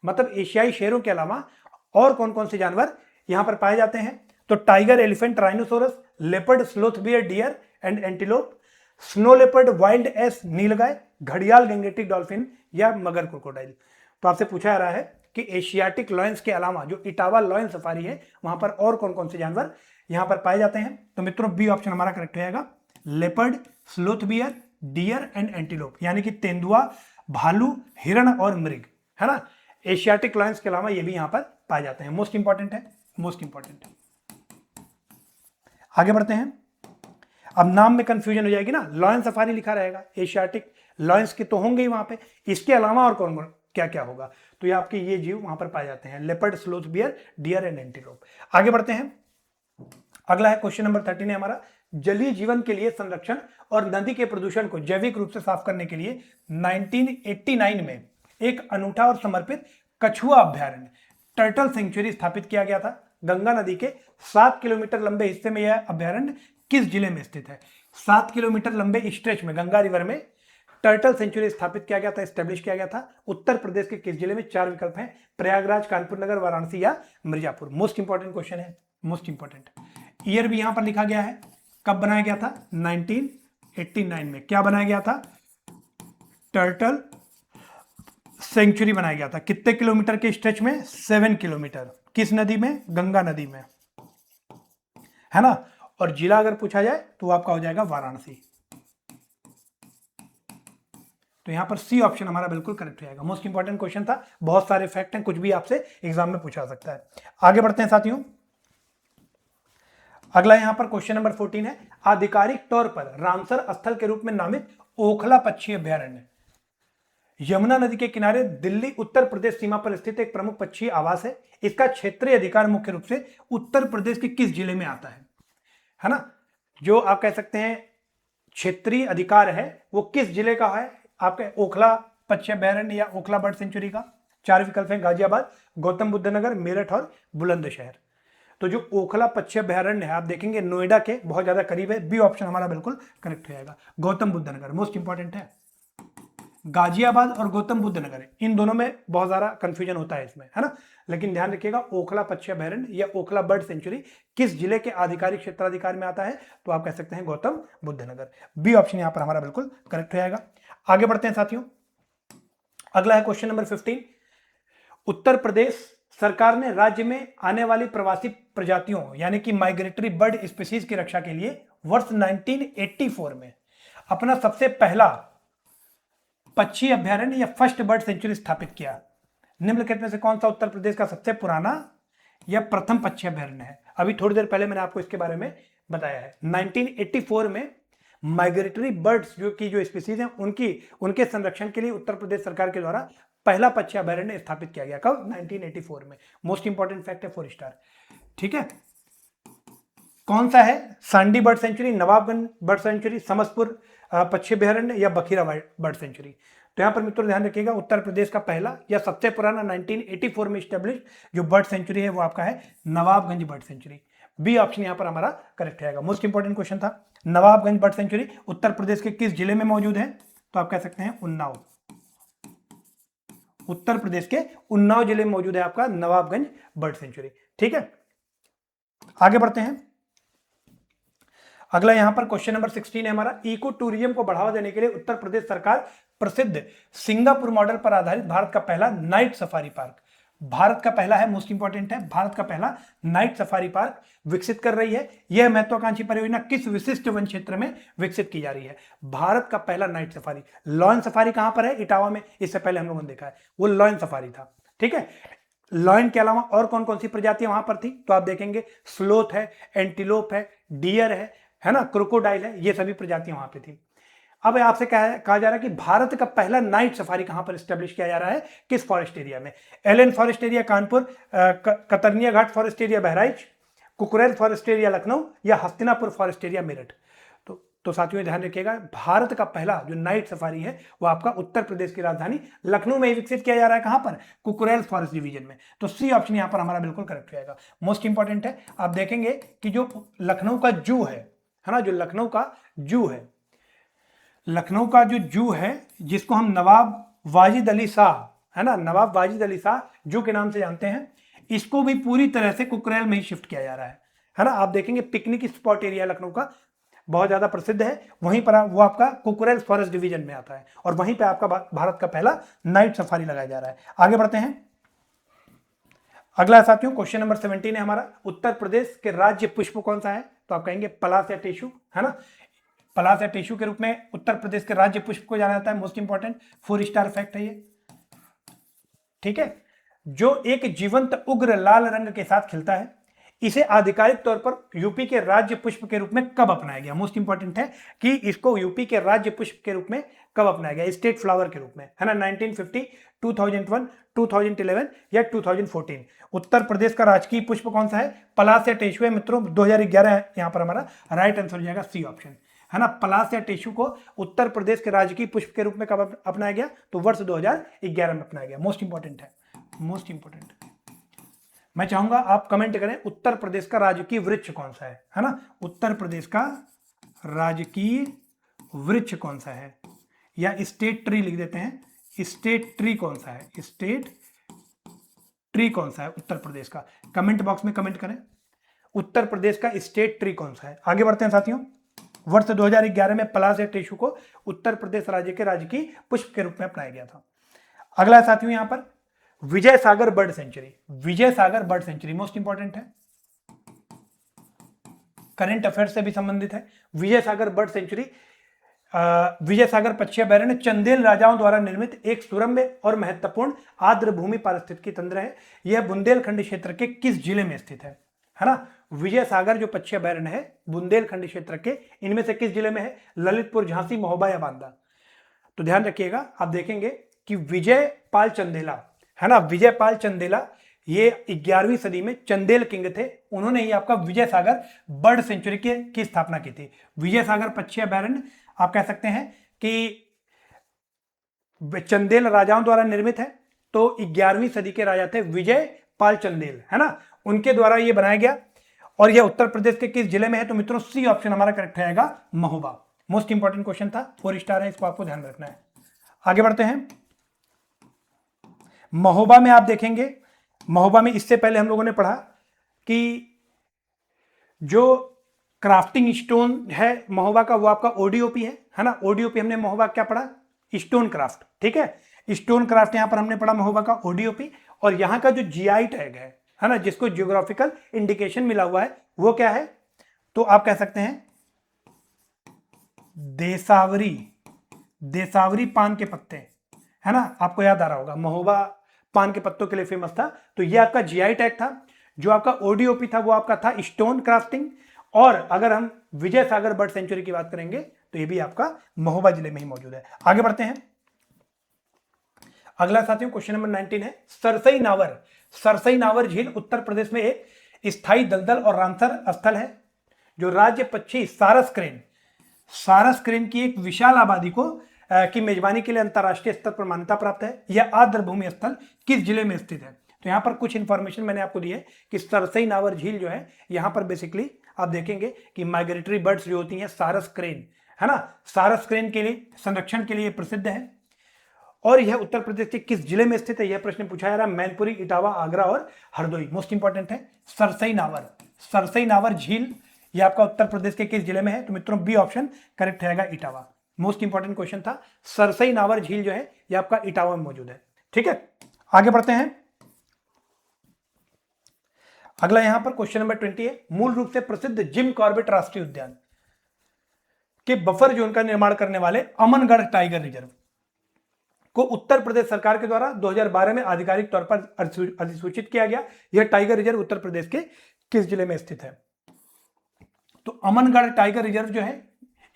मतलब एशियाई शेरों के अलावा और कौन कौन से जानवर यहां पर पाए जाते हैं, तो tiger, elephant, rhinoceros, leopard, sloth bear, deer and antelope, snow leopard, wild ass, nilgai, घड़ियाल, गंगेटिक डॉल्फिन या मगर क्रोकोडाइल। तो आपसे पूछा जा रहा है कि एशियाटिक लॉयंस के अलावा जो इटावा लॉयन सफारी है वहां पर और कौन कौन से जानवर यहां पर पाए जाते हैं, तो मित्रों बी ऑप्शन हमारा करेक्ट हो जाएगा, leopard, sloth bear, deer and antelope, यानी कि तेंदुआ, भालू, हिरण और मृग, है ना, एशियाटिक लॉयंस के अलावा ये भी यहां पर पाए जाते हैं। मोस्ट इंपॉर्टेंट है, मोस्ट इंपॉर्टेंट है। आगे बढ़ते हैं, अब नाम में कंफ्यूजन हो जाएगी ना, लॉयन सफारी लिखा रहेगा, एशियाटिक लॉयंस के तो होंगे ही वहां पे, इसके अलावा और कौन क्या क्या होगा, तो ये आपके ये जीव वहां पर पाए जाते हैं, leopard, sloth bear, deer and antelope. आगे बढ़ते हैं, अगला है क्वेश्चन नंबर 13 है हमारा, जलीय जीवन के लिए संरक्षण और नदी के प्रदूषण को जैविक रूप से साफ करने के लिए 1989 में एक अनूठा और समर्पित कछुआ अभयारण्य, टर्टल सेंचुरी स्थापित किया गया था। गंगा नदी के 7 किलोमीटर लंबे हिस्से में यह अभयारण्य किस जिले में स्थित है, 7 किलोमीटर लंबे स्ट्रेच में गंगा रिवर में टर्टल सेंचुरी स्थापित किया गया था, स्टेब्लिश किया गया था? उत्तर प्रदेश के किस जिले में? 4 विकल्प हैं, प्रयागराज, कानपुर नगर, वाराणसी या मिर्जापुर। मोस्ट इंपॉर्टेंट क्वेश्चन है, मोस्ट इंपॉर्टेंट। ईयर भी यहां पर लिखा गया है, कब बनाया गया था? 1989 में। क्या बनाया गया था? टर्टल सेंचुरी बनाया गया था। कितने किलोमीटर के स्ट्रेच में? 7 किलोमीटर। किस नदी में? गंगा नदी में, है ना। और जिला अगर पूछा जाए तो आपका हो जाएगा वाराणसी। तो यहां पर सी ऑप्शन हमारा बिल्कुल करेक्ट हो जाएगा। मोस्ट इंपॉर्टेंट क्वेश्चन था, बहुत सारे फैक्ट हैं, कुछ भी आपसे एग्जाम में पूछा सकता है। आगे बढ़ते हैं साथियों। अगला यहां पर क्वेश्चन नंबर 14 है, आधिकारिक तौर पर रामसर स्थल के रूप में नामित ओखला पक्षी अभ्यारण्य यमुना नदी के किनारे दिल्ली उत्तर प्रदेश सीमा पर स्थित एक प्रमुख पक्षी आवास है। इसका क्षेत्रीय अधिकार मुख्य रूप से उत्तर प्रदेश के किस जिले में आता है ना। जो आप कह सकते हैं क्षेत्रीय अधिकार है वो किस जिले का है? आपके ओखला पक्षी अभ्यारण्य या ओखला बर्ड सेंचुरी का 4 विकल्प हैं, गाजियाबाद, गौतम बुद्ध नगर, मेरठ और बुलंदशहर। तो जो ओखला पक्षी अभ्यारण्य है आप देखेंगे नोएडा के बहुत ज्यादा करीब है। बी ऑप्शन हमारा बिल्कुल करेक्ट हो जाएगा, गौतम बुद्ध नगर। मोस्ट इंपॉर्टेंट है, गाजियाबाद और गौतम बुद्ध नगर, इन दोनों में बहुत ज्यादा कंफ्यूजन होता है इसमें, है ना। लेकिन ध्यान रखिएगा ओखला पक्षी अभ्यारण्य या ओखला बर्ड सेंचुरी किस जिले के आधिकारिक क्षेत्राधिकार में आता है? तो आप कह सकते हैं गौतम बुद्ध नगर। बी ऑप्शन यहां पर हमारा बिल्कुल करेक्ट हो जाएगा। आगे बढ़ते हैं साथियों। अगला है क्वेश्चन नंबर 15, उत्तर प्रदेश सरकार ने राज्य में आने वाली प्रवासी प्रजातियों यानी कि माइग्रेटरी बर्ड स्पीसीज की रक्षा के लिए वर्ष 1984 में अपना सबसे पहला पक्षी अभ्यारण्य या फर्स्ट बर्ड सेंचुरी स्थापित किया। निम्नलिखित में से कौन सा उत्तर प्रदेश का सबसे पुराना या प्रथम पक्षी अभ्यारण्य है? अभी थोड़ी देर पहले मैंने आपको इसके बारे में बताया है। 1984 में माइग्रेटरी बर्ड्स जो स्पीसीज हैं उनके संरक्षण के लिए उत्तर प्रदेश सरकार के द्वारा पहला पक्षी अभ्यारण्य स्थापित किया गया। कब? 1984 में। मोस्ट इंपॉर्टेंट फैक्ट है 4 स्टार। ठीक है, कौन सा है? Sandi bird sanctuary, Nawabganj bird century, Samastpur पक्षी अभ्यारण्य या बखीरा बर्ड सेंचुरी। तो यहां पर मित्रों ध्यान रखिएगा उत्तर प्रदेश का पहला या सबसे पुराना 1984 में स्टेब्लिश जो बर्ड सेंचुरी है वो आपका है Nawabganj bird sanctuary. B option यहां पर हमारा करेक्ट रहेगा। मोस्ट इंपॉर्टेंट क्वेश्चन था। नवाबगंज बर्ड सेंचुरी उत्तर प्रदेश के किस जिले में मौजूद है? तो आप कह सकते हैं उन्नाव। उत्तर प्रदेश के उन्नाव जिले में मौजूद है आपका नवाबगंज बर्ड सेंचुरी। ठीक है, आगे बढ़ते हैं। अगला यहां पर क्वेश्चन नंबर 16 है हमारा, इको टूरिज्म को बढ़ावा देने के लिए उत्तर प्रदेश सरकार प्रसिद्ध सिंगापुर मॉडल पर आधारित भारत का पहला नाइट सफारी पार्क, भारत का पहला है, मोस्ट इंपॉर्टेंट है, भारत का पहला नाइट सफारी पार्क विकसित कर रही है। यह महत्वाकांक्षी परियोजना किस विशिष्ट वन क्षेत्र में विकसित की जा रही है? भारत का पहला नाइट सफारी। लॉयन सफारी कहां पर है? इटावा में। इससे पहले हम लोगों ने देखा है वो लॉयन सफारी था। ठीक है, लॉयन के अलावा और कौन कौन सी प्रजातियां वहां पर थी? तो आप देखेंगे स्लोथ है, एंटीलोप है, डियर है ना, क्रोकोडाइल है, ये सभी प्रजातियां वहां पे थी। अब आपसे कहा जा रहा है कि भारत का पहला नाइट सफारी कहां पर एस्टेब्लिश किया जा रहा है? किस फॉरेस्ट एरिया में? Allen forest area Kanpur, Katarniya Ghat forest area Bahraich, Kukrail forest area Lucknow या हस्तिनापुर फॉरेस्ट एरिया मेरठ। तो साथियों ध्यान रखिएगा भारत का पहला जो नाइट सफारी है वो आपका उत्तर प्रदेश की राजधानी लखनऊ में ही विकसित किया जा रहा है। कहां पर? कुकुरेल फॉरेस्ट डिवीजन में। तो सी ऑप्शन यहां पर हमारा बिल्कुल करेक्ट रहेगा। मोस्ट इंपॉर्टेंट है, आप देखेंगे कि जो लखनऊ का जू है ना, जो लखनऊ का जू है, लखनऊ का जो जू है जिसको हम नवाब वाजिद अली शाह, है ना, नवाब वाजिद अली शाह जू के नाम से जानते हैं, इसको भी पूरी तरह से कुकरेल में ही शिफ्ट किया जा रहा है ना। आप देखेंगे पिकनिक स्पॉट एरिया लखनऊ का बहुत ज्यादा प्रसिद्ध है, वहीं पर वो आपका कुकरेल फॉरेस्ट डिवीजन में आता है और वहीं पे आपका भारत का पहला नाइट सफारी लगाया जा रहा है। आगे बढ़ते हैं। अगला साथियों क्वेश्चन नंबर 17 है हमारा, उत्तर प्रदेश के राज्य पुष्प कौन सा है? तो आप कहेंगे पलाश या टेशु, है ना। पलाश या टेशु के रूप में उत्तर प्रदेश के राज्य पुष्प को जाना जाता है। मोस्ट इंपॉर्टेंट 4 स्टार फैक्ट है ये। ठीक है, जो एक जीवंत उग्र लाल रंग के साथ खिलता है, इसे आधिकारिक तौर पर यूपी के राज्य पुष्प के रूप में कब अपनाया गया? मोस्ट इंपॉर्टेंट है कि इसको यूपी के राज्य पुष्प के रूप में कब अपनाया गया? स्टेट फ्लावर के रूप में, है ना। 1950, 2001, 2011 या 2014। उत्तर प्रदेश का राजकीय पुष्प कौन सा है? पलाश या टेशु है मित्रों। 2011 है यहां पर हमारा राइट आंसर हो जाएगा सी ऑप्शन, है ना। पलाश या टेशु को उत्तर प्रदेश के राजकीय पुष्प के रूप में कब अपनाया गया? तो वर्ष 2011 में अपनाया गया। मोस्ट इंपॉर्टेंट है, मोस्ट इंपॉर्टेंट। मैं चाहूंगा आप कमेंट करें उत्तर प्रदेश का राजकीय वृक्ष कौन सा है ना। उत्तर प्रदेश का राजकीय वृक्ष कौन सा है या स्टेट ट्री लिख देते हैं। स्टेट ट्री कौन सा है, स्टेट ट्री कौन सा है उत्तर प्रदेश का, कमेंट बॉक्स में कमेंट करें उत्तर प्रदेश का स्टेट ट्री कौन सा है। आगे बढ़ते हैं साथियों, वर्ष 2011 में पलाश या टिश्यू को उत्तर प्रदेश राज्य के राजकीय पुष्प के रूप में अपनाया गया था। अगला है साथियों यहां पर विजय सागर बर्ड सेंचुरी। विजय सागर बर्ड सेंचुरी मोस्ट इंपॉर्टेंट है, करंट अफेयर्स से भी संबंधित है। विजय सागर बर्ड सेंचुरी विजय सागर पक्षी अभयारण्य चंदेल राजाओं द्वारा निर्मित एक सुरम्य और महत्वपूर्ण आर्द्र भूमि पारिस्थितिकी तंत्र है। यह बुंदेलखंड क्षेत्र के किस जिले में स्थित है ना। विजय सागर जो पक्षी अभयारण्य है बुंदेलखंड क्षेत्र के इनमें से किस जिले में है, ललितपुर, झांसी, महोबा या बांदा। तो ध्यान रखिएगा, आप देखेंगे कि विजय पाल चंदेला है ना, विजय पाल चंदेला ये 11वीं सदी में चंदेल किंग थे, उन्होंने ही आपका विजय सागर बर्ड सेंचुरी की स्थापना की थी। विजय सागर पक्षी अभयारण्य आप कह सकते हैं कि चंदेल राजाओं द्वारा निर्मित है, तो 11वीं सदी के राजा थे विजय पाल चंदेल है ना, उनके द्वारा यह बनाया गया। और यह उत्तर प्रदेश के किस जिले में है, तो मित्रों सी ऑप्शन हमारा करेक्ट रहेगा, महोबा। मोस्ट इंपॉर्टेंट क्वेश्चन था, 4 स्टार है, इसको आपको ध्यान रखना है। आगे बढ़ते हैं, महोबा में आप देखेंगे, महोबा में इससे पहले हम लोगों ने पढ़ा कि जो क्राफ्टिंग स्टोन है महोबा का वो आपका ओडीओपी है ना। ओडीओपी हमने महोबा क्या पढ़ा, स्टोन क्राफ्ट, ठीक है, स्टोन क्राफ्ट यहां पर हमने पढ़ा महोबा का ओडीओपी। और यहां का जो जीआई टैग है ना, जिसको जियोग्राफिकल इंडिकेशन मिला हुआ है वो क्या है, तो आप कह सकते हैं देसावरी, देसावरी पान के पत्ते है ना। आपको याद आ रहा होगा महोबा पान के पत्तों के लिए फेमस था, तो ये आपका जीआई टैग था। जो आपका ओडीओपी था वो आपका था स्टोन क्राफ्टिंग। और अगर हम विजय सागर बर्ड सेंचुरी की बात करेंगे तो ये भी आपका महोबा जिले में ही मौजूद है। आगे बढ़ते हैं, अगला साथियों क्वेश्चन नंबर 19 है सरसई नावर। सरसई नावर झील उत्तर प्रदेश में एक स्थायी दलदल और रामसर स्थल है जो राज्य पक्षी सारस क्रेन, सारस क्रेन की एक विशाल आबादी को की मेजबानी के लिए अंतरराष्ट्रीय स्तर पर मान्यता प्राप्त है। यह आर्द्र भूमि स्थल किस जिले में स्थित है, तो यहां पर कुछ इंफॉर्मेशन मैंने आपको दी है कि सरसई नावर झील जो है यहां पर बेसिकली आप देखेंगे कि माइग्रेटरी बर्ड्स जो होती हैं सारस क्रेन है ना, सारस क्रेन के लिए संरक्षण के लिए प्रसिद्ध है। और यह उत्तर प्रदेश के किस जिले में स्थित है, यह प्रश्न पूछा जा रहा है। मैनपुरी, इटावा, आगरा और हरदोई। मोस्ट इंपॉर्टेंट है सरसई नावर, सरसई नावर झील यह आपका उत्तर प्रदेश के किस जिले में है, तो मित्रों बी ऑप्शन करेक्ट रहेगा, इटावा। मोस्ट इंपॉर्टेंट क्वेश्चन था, सरसई नावर झील जो है यह आपका इटावा में मौजूद है। ठीक है, आगे बढ़ते हैं, अगला यहां पर क्वेश्चन नंबर 20 है मूल रूप से प्रसिद्ध जिम कॉर्बेट राष्ट्रीय उद्यान के बफर जोन का निर्माण करने वाले अमनगढ़ टाइगर रिजर्व को उत्तर प्रदेश सरकार के द्वारा 2012 में आधिकारिक तौर पर अधिसूचित किया गया। यह टाइगर रिजर्व उत्तर प्रदेश के किस जिले में स्थित है, तो अमनगढ़ टाइगर रिजर्व जो है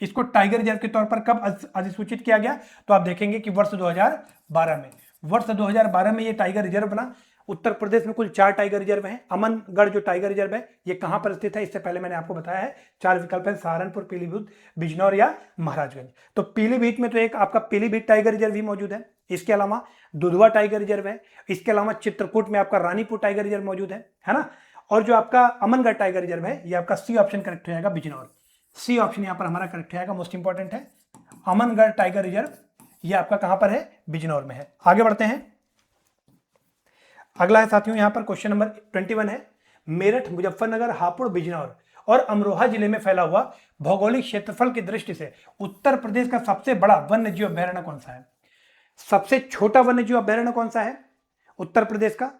इसको टाइगर रिजर्व के तौर पर कब अधिसूचित किया गया, तो आप देखेंगे कि वर्ष 2012 में, वर्ष 2012 में यह टाइगर रिजर्व बना। उत्तर प्रदेश में कुल 4 टाइगर रिजर्व हैं। अमनगढ़ जो टाइगर रिजर्व है ये कहां पर स्थित है, इससे पहले मैंने आपको बताया है 4 विकल्प है, सहारनपुर, पीलीभीत, बिजनौर या महाराजगंज। तो पीलीभीत में तो एक आपका पीलीभीत टाइगर रिजर्व भी मौजूद है, इसके अलावा दुधवा टाइगर रिजर्व है, इसके अलावा चित्रकूट में आपका रानीपुर टाइगर रिजर्व मौजूद है ना। और जो आपका अमनगढ़ टाइगर रिजर्व है ये आपका सी ऑप्शन करेक्ट हो जाएगा, बिजनौर। सी ऑप्शन यहां पर हमारा करेक्ट रहेगा, मोस्ट इंपॉर्टेंट है। अमनगढ़ टाइगर रिजर्व ये आपका कहां पर है, बिजनौर में है। आगे बढ़ते हैं, अगला है साथियों यहां पर क्वेश्चन नंबर 21 है मेरठ, मुजफ्फरनगर, हापुड़, बिजनौर और अमरोहा जिले में फैला हुआ भौगोलिक क्षेत्रफल की दृष्टि से उत्तर प्रदेश का सबसे बड़ा वन्य जीव अभयारण्य कौन सा है, सबसे छोटा वन्य जीव अभयारण्य कौन सा है उत्तर प्रदेश का,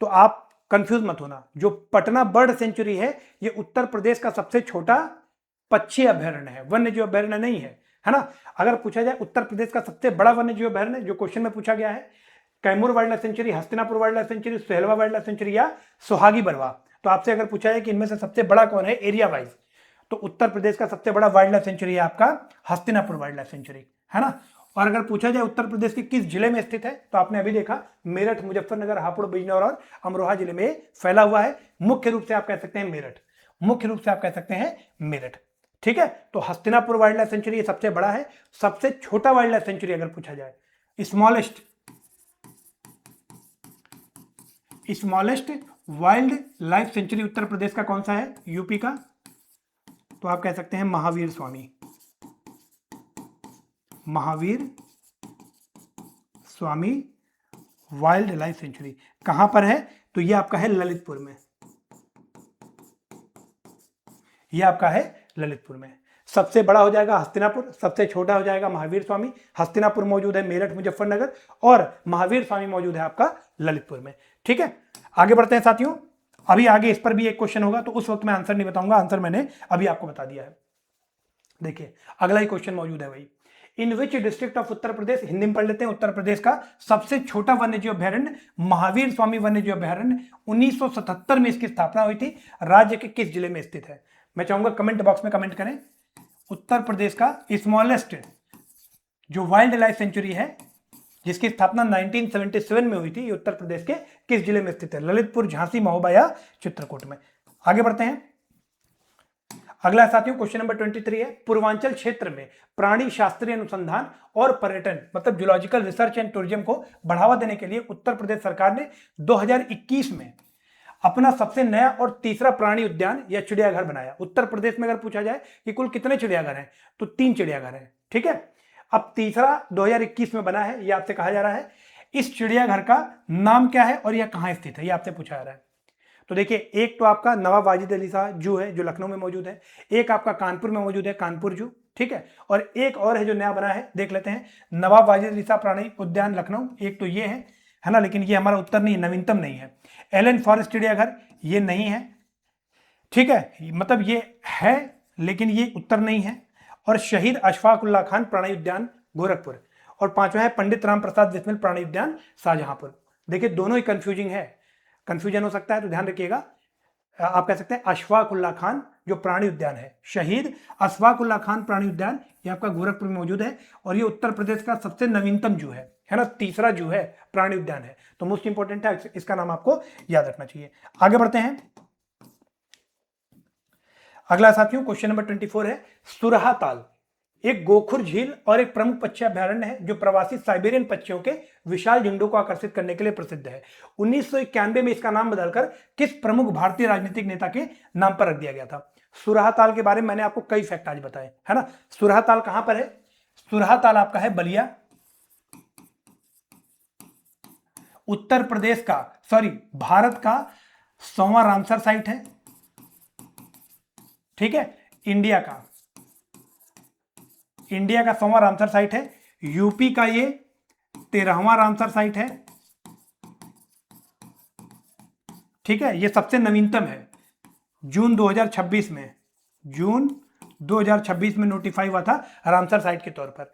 तो आप कंफ्यूज मत होना, जो पटना बर्ड सेंचुरी है ये उत्तर प्रदेश का सबसे छोटा पक्षी अभयारण्य है, वन्य जीव अभयारण्य नहीं है ना। अगर पूछा जाए उत्तर प्रदेश का सबसे बड़ा वन्य जीव अभयारण्य जो क्वेश्चन में पूछा गया है, Kaimur wild life sanctuary, Hastinapur wild life sanctuary, Sohelwa wild life sanctuary या सोहागी बरवा, तो आपसे अगर पूछा है कि इनमें से सबसे बड़ा कौन है एरिया वाइज, तो उत्तर प्रदेश का सबसे बड़ा वाइल्ड लाइफ सेंचुरी है आपका हस्तिनापुर वाइल्ड लाइफ सेंचुरी है ना। और अगर पूछा जाए उत्तर प्रदेश के किस जिले में स्थित है, तो आपने अभी देखा मेरठ, मुजफ्फरनगर, हापुड़, बिजनौर और अमरोहा जिले में फैला हुआ है। मुख्य रूप से आप कह सकते हैं मेरठ, मुख्य रूप से आप कह सकते हैं मेरठ। ठीक है, तो हस्तिनापुर वाइल्ड लाइफ सेंचुरी सबसे बड़ा है। सबसे छोटा वाइल्ड लाइफ सेंचुरी अगर पूछा जाए, smallest wild life sanctuary Uttar प्रदेश का कौन सा है, यूपी का, तो आप कह सकते हैं Mahavir Swami, Mahavir Swami wild life sanctuary कहां पर है? तो ये आपका है ललितपुर में, ये आपका है ललितपुर में। सबसे बड़ा हो जाएगा हस्तिनापुर, सबसे छोटा हो जाएगा महावीर स्वामी। हस्तिनापुर मौजूद है मेरठ मुजफ्फरनगर और महावीर स्वामी मौजूद है आपका ललितपुर में। ठीक है, आगे बढ़ते हैं साथियों। अभी आगे इस पर भी एक क्वेश्चन होगा तो उस वक्त मैं आंसर नहीं बताऊंगा, आंसर मैंने अभी आपको बता दिया है। देखिए अगला ही क्वेश्चन मौजूद है वही, इन which district of Uttar Pradesh, Hindi में पढ़ लेते हैं, उत्तर प्रदेश का सबसे छोटा वन्यजीव अभ्यारण्य महावीर स्वामी वन्यजीव अभ्यारण्य 1977 में इसकी स्थापना हुई थी, राज्य के किस जिले में स्थित है? मैं चाहूंगा कमेंट बॉक्स में कमेंट करें। उत्तर प्रदेश का स्मॉलेस्ट जो वाइल्ड लाइफ सेंचुरी है जिसकी स्थापना 1977 में हुई थी, ये उत्तर प्रदेश के किस जिले में स्थित है? ललितपुर, झांसी, महोबा या चित्रकूट में? आगे बढ़ते हैं। अगला साथियों क्वेश्चन नंबर 23 है, पूर्वांचल क्षेत्र में प्राणी शास्त्रीय अनुसंधान और पर्यटन मतलब जूलॉजिकल रिसर्च एंड टूरिज्म को बढ़ावा देने के लिए उत्तर प्रदेश सरकार ने 2021 में अपना सबसे नया और तीसरा प्राणी उद्यान या चिड़ियाघर बनाया। उत्तर प्रदेश में अगर पूछा जाए कि कुल कितने चिड़ियाघर हैं तो 3 चिड़ियाघर हैं। ठीक है, अब तीसरा 2021 में बना है, यह आपसे कहा जा रहा है। इस चिड़ियाघर का नाम क्या है और यह कहां स्थित है, यह आपसे पूछा जा रहा है। तो देखिए एक तो आपका नवाब वाजिद अली शाह जू है जो लखनऊ में मौजूद है, एक आपका कानपुर में मौजूद है कानपुर जू, ठीक है, और एक और है जो नया बना है, देख लेते हैं, नवाब वाजिद अली शाह प्राणी उद्यान लखनऊ, एक तो ये है ना, लेकिन ये हमारा उत्तर नहीं, नवीनतम नहीं है। एलन फॉरेस्ट चिड़ियाघर ये नहीं है, ठीक है, मतलब ये है लेकिन ये उत्तर नहीं है। और शहीद अशफाक उल्लाह खान प्राणी उद्यान गोरखपुर, और पांचवा है पंडित राम प्रसाद बिस्मिल प्राणी उद्यान शाहजहांपुर। देखिए दोनों ही कंफ्यूजिंग है, कंफ्यूजन हो सकता है तो ध्यान रखिएगा। आप कह सकते हैं अशफाक उल्लाह खान जो प्राणी उद्यान है, शहीद अशफाक उल्लाह खान प्राणी उद्यान, ये आपका गोरखपुर में मौजूद है और ये उत्तर प्रदेश का सबसे नवीनतम जू है ना, तीसरा जू है, प्राणी उद्यान है, तो मोस्ट इंपॉर्टेंट है, इसका नाम आपको याद रखना चाहिए। आगे बढ़ते हैं। अगला साथियों क्वेश्चन नंबर 24 है, सुरहा ताल एक गोखुर झील और एक प्रमुख पक्षी अभ्यारण्य है जो प्रवासी साइबेरियन पक्षियों के विशाल झुंडों को आकर्षित करने के लिए प्रसिद्ध है। 1991 में इसका नाम बदलकर किस प्रमुख भारतीय राजनीतिक नेता के नाम पर रख दिया गया था? सुरहा ताल के बारे में मैंने आपको कई फैक्ट आज बताए, है ना। सुरहा ताल कहां पर है? सुरहा ताल आपका है बलिया, उत्तर प्रदेश का, सॉरी भारत का 100वां रामसर साइट है, ठीक है, इंडिया का 100वां रामसर साइट है। यूपी का ये 13वां रामसर साइट है, ठीक है, ये सबसे नवीनतम है, जून 2026 में नोटिफाई हुआ था रामसर साइट के तौर पर।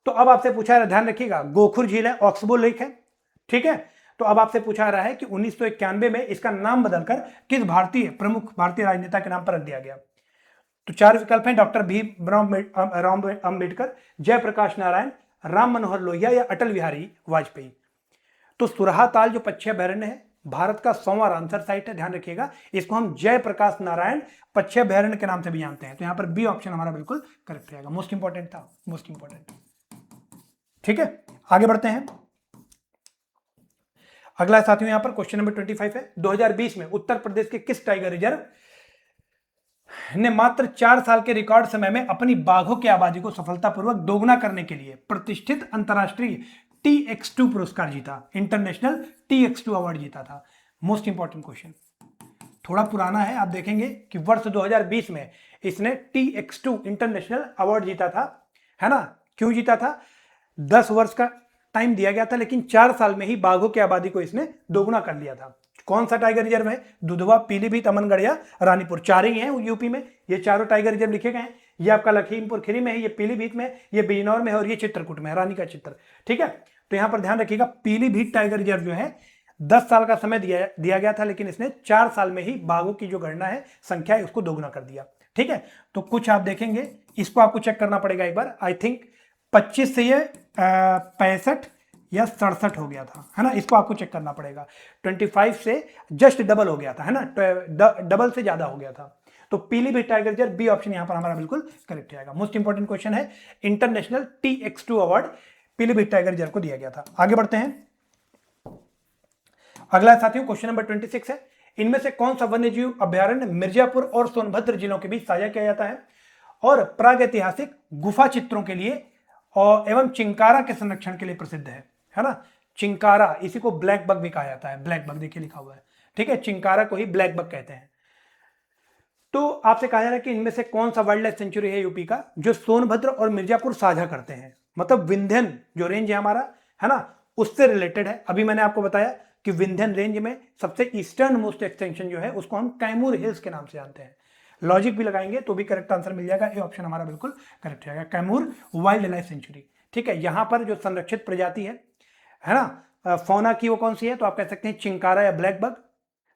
तो अब आपसे पूछा है, ध्यान रखिएगा, गोखुर झील है, ऑक्सबो लेक है, ठीक है। तो अब आपसे पूछा रहा है कि 1991 में इसका नाम बदलकर किस प्रमुख भारतीय राजनेता के नाम पर रख दिया गया? तो 4 विकल्प हैं, डॉक्टर भीमराव अंबेडकर, जयप्रकाश नारायण, राम मनोहर लोहिया या अटल बिहारी वाजपेयी। तो सुरहा ताल जो पक्षी अभ्यारण्य है भारत का 100वां रामसर साइट है, ध्यान रखिएगा, इसको हम जयप्रकाश नारायण पक्षी अभ्यारण्य के नाम से भी जानते हैं। तो यहां पर बी ऑप्शन हमारा बिल्कुल करेक्ट रहेगा, मोस्ट इंपॉर्टेंट था, मोस्ट इंपॉर्टेंट, ठीक है। आगे बढ़ते हैं। अगला साथियों यहां पर क्वेश्चन नंबर 25 है, 2020 में उत्तर प्रदेश के किस टाइगर रिजर्व ने मात्र 4 साल के रिकॉर्ड समय में अपनी बाघों की आबादी को सफलतापूर्वक दोगुना करने के लिए प्रतिष्ठित अंतरराष्ट्रीय TX2 पुरस्कार जीता, इंटरनेशनल TX2 अवार्ड जीता था? मोस्ट इंपॉर्टेंट क्वेश्चन, थोड़ा पुराना है, आप देखेंगे कि वर्ष 2020 में इसने TX2 इंटरनेशनल अवार्ड जीता था, है ना। क्यों जीता था? 10 वर्ष का टाइम दिया गया था, लेकिन 4 साल में ही बाघों की आबादी को इसने दोगुना कर लिया था। कौन सा टाइगर रिजर्व है? दुधवा, पीलीभीत, अमनगढ़ या रानीपुर, 4 ही हैं यूपी में, ये चारों टाइगर रिजर्व लिखे गए हैं। ये आपका लखीमपुर खीरी में है, ये पीलीभीत में, ये बिजनौर में है और ये चित्रकूट में है, रानी का चित्र, ठीक है। तो यहां पर ध्यान रखिएगा, पीलीभीत टाइगर रिजर्व जो है 10 साल का समय दिया गया था, लेकिन इसने 4 साल में ही बाघों की जो गणना है, संख्या है, उसको दोगुना कर दिया, ठीक है। तो कुछ आप देखेंगे, इसको आपको चेक करना पड़ेगा एक बार, आई थिंक 25 से ये 65 या 67 हो गया था, है ना, इसको आपको चेक करना पड़ेगा। 25 से जस्ट डबल हो गया था, है ना, डबल से ज्यादा हो गया था। तो Pilibhit tiger reserve, B option यहां पर हमारा बिल्कुल करेक्ट आएगा। मोस्ट इंपॉर्टेंट क्वेश्चन है, international TX2 award Pilibhit tiger reserve को दिया गया था। आगे बढ़ते हैं। अगला साथियों क्वेश्चन नंबर 26 है, इनमें से कौन सा वन्यजीव अभ्यारण्य मिर्जापुर और सोनभद्र जिलों के बीच साझा किया जाता है और प्रागैतिहासिक गुफा चित्रों के लिए और एवं चिंकारा के संरक्षण के लिए प्रसिद्ध है ना। चिंकारा, इसी को ब्लैक बग भी कहा जाता है, ब्लैक बग देखिए लिखा हुआ है, ठीक है, चिंकारा को ही ब्लैक बग कहते हैं। तो आपसे कहा जा रहा है कि इनमें से कौन सा वाइल्ड लाइफ सेंचुरी है यूपी का जो सोनभद्र और मिर्जापुर साझा करते हैं, मतलब विंध्यन जो रेंज है हमारा, है ना, उससे रिलेटेड है। अभी मैंने आपको बताया कि विंध्यन रेंज में सबसे ईस्टर्न मोस्ट एक्सटेंशन जो है उसको हम कैमूर हिल्स के नाम से जानते हैं। लॉजिक भी लगाएंगे तो भी करेक्ट आंसर मिल जाएगा, ये ऑप्शन हमारा बिल्कुल करेक्ट जाएगा, कैमूर वाइल्ड लाइफ सेंचुरी। ठीक है, यहां पर जो संरक्षित प्रजाति है ना फौना की, वो कौन सी है, तो आप कह सकते हैं चिंकारा या ब्लैक बग,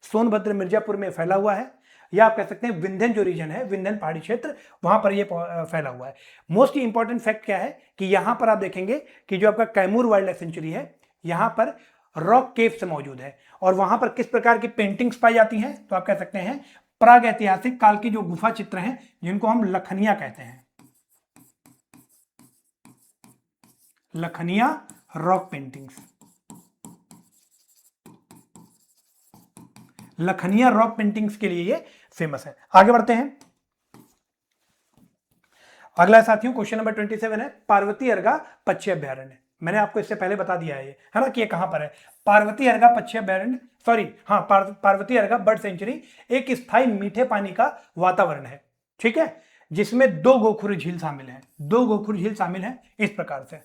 सोनभद्र मिर्जापुर में फैला हुआ है, या आप कह सकते हैं विंध्यन जो रीजन है, विंध्यन पहाड़ी क्षेत्र, वहां पर ये फैला हुआ है। मोस्ट इंपॉर्टेंट फैक्ट क्या है कि यहां पर आप देखेंगे कि जो आपका कैमूर वाइल्ड लाइफ सेंचुरी है, यहां पर रॉक केव से मौजूद है, और वहां पर किस प्रकार की पेंटिंग्स पाई जाती हैं, तो आप कह सकते हैं प्राग ऐतिहासिक काल की जो गुफा चित्र हैं जिनको हम लखनिया कहते हैं, Lakhania rock paintings, Lakhania rock paintings के लिए ये फेमस है। आगे बढ़ते हैं, अगला साथियों क्वेश्चन नंबर 27 है, पार्वती अर्गा पक्षी अभ्यारण्य। मैंने आपको इससे पहले बता दिया है ना, कि ये कहां पर है। पार्वती अर्गा पक्षी अभ्यारण्य, सॉरी हाँ, पार्वती अर्गा बर्ड सेंचुरी एक स्थायी मीठे पानी का वातावरण है, ठीक है, जिसमें 2 गोखुर झील शामिल है, 2 गोखुर झील शामिल है। इस प्रकार से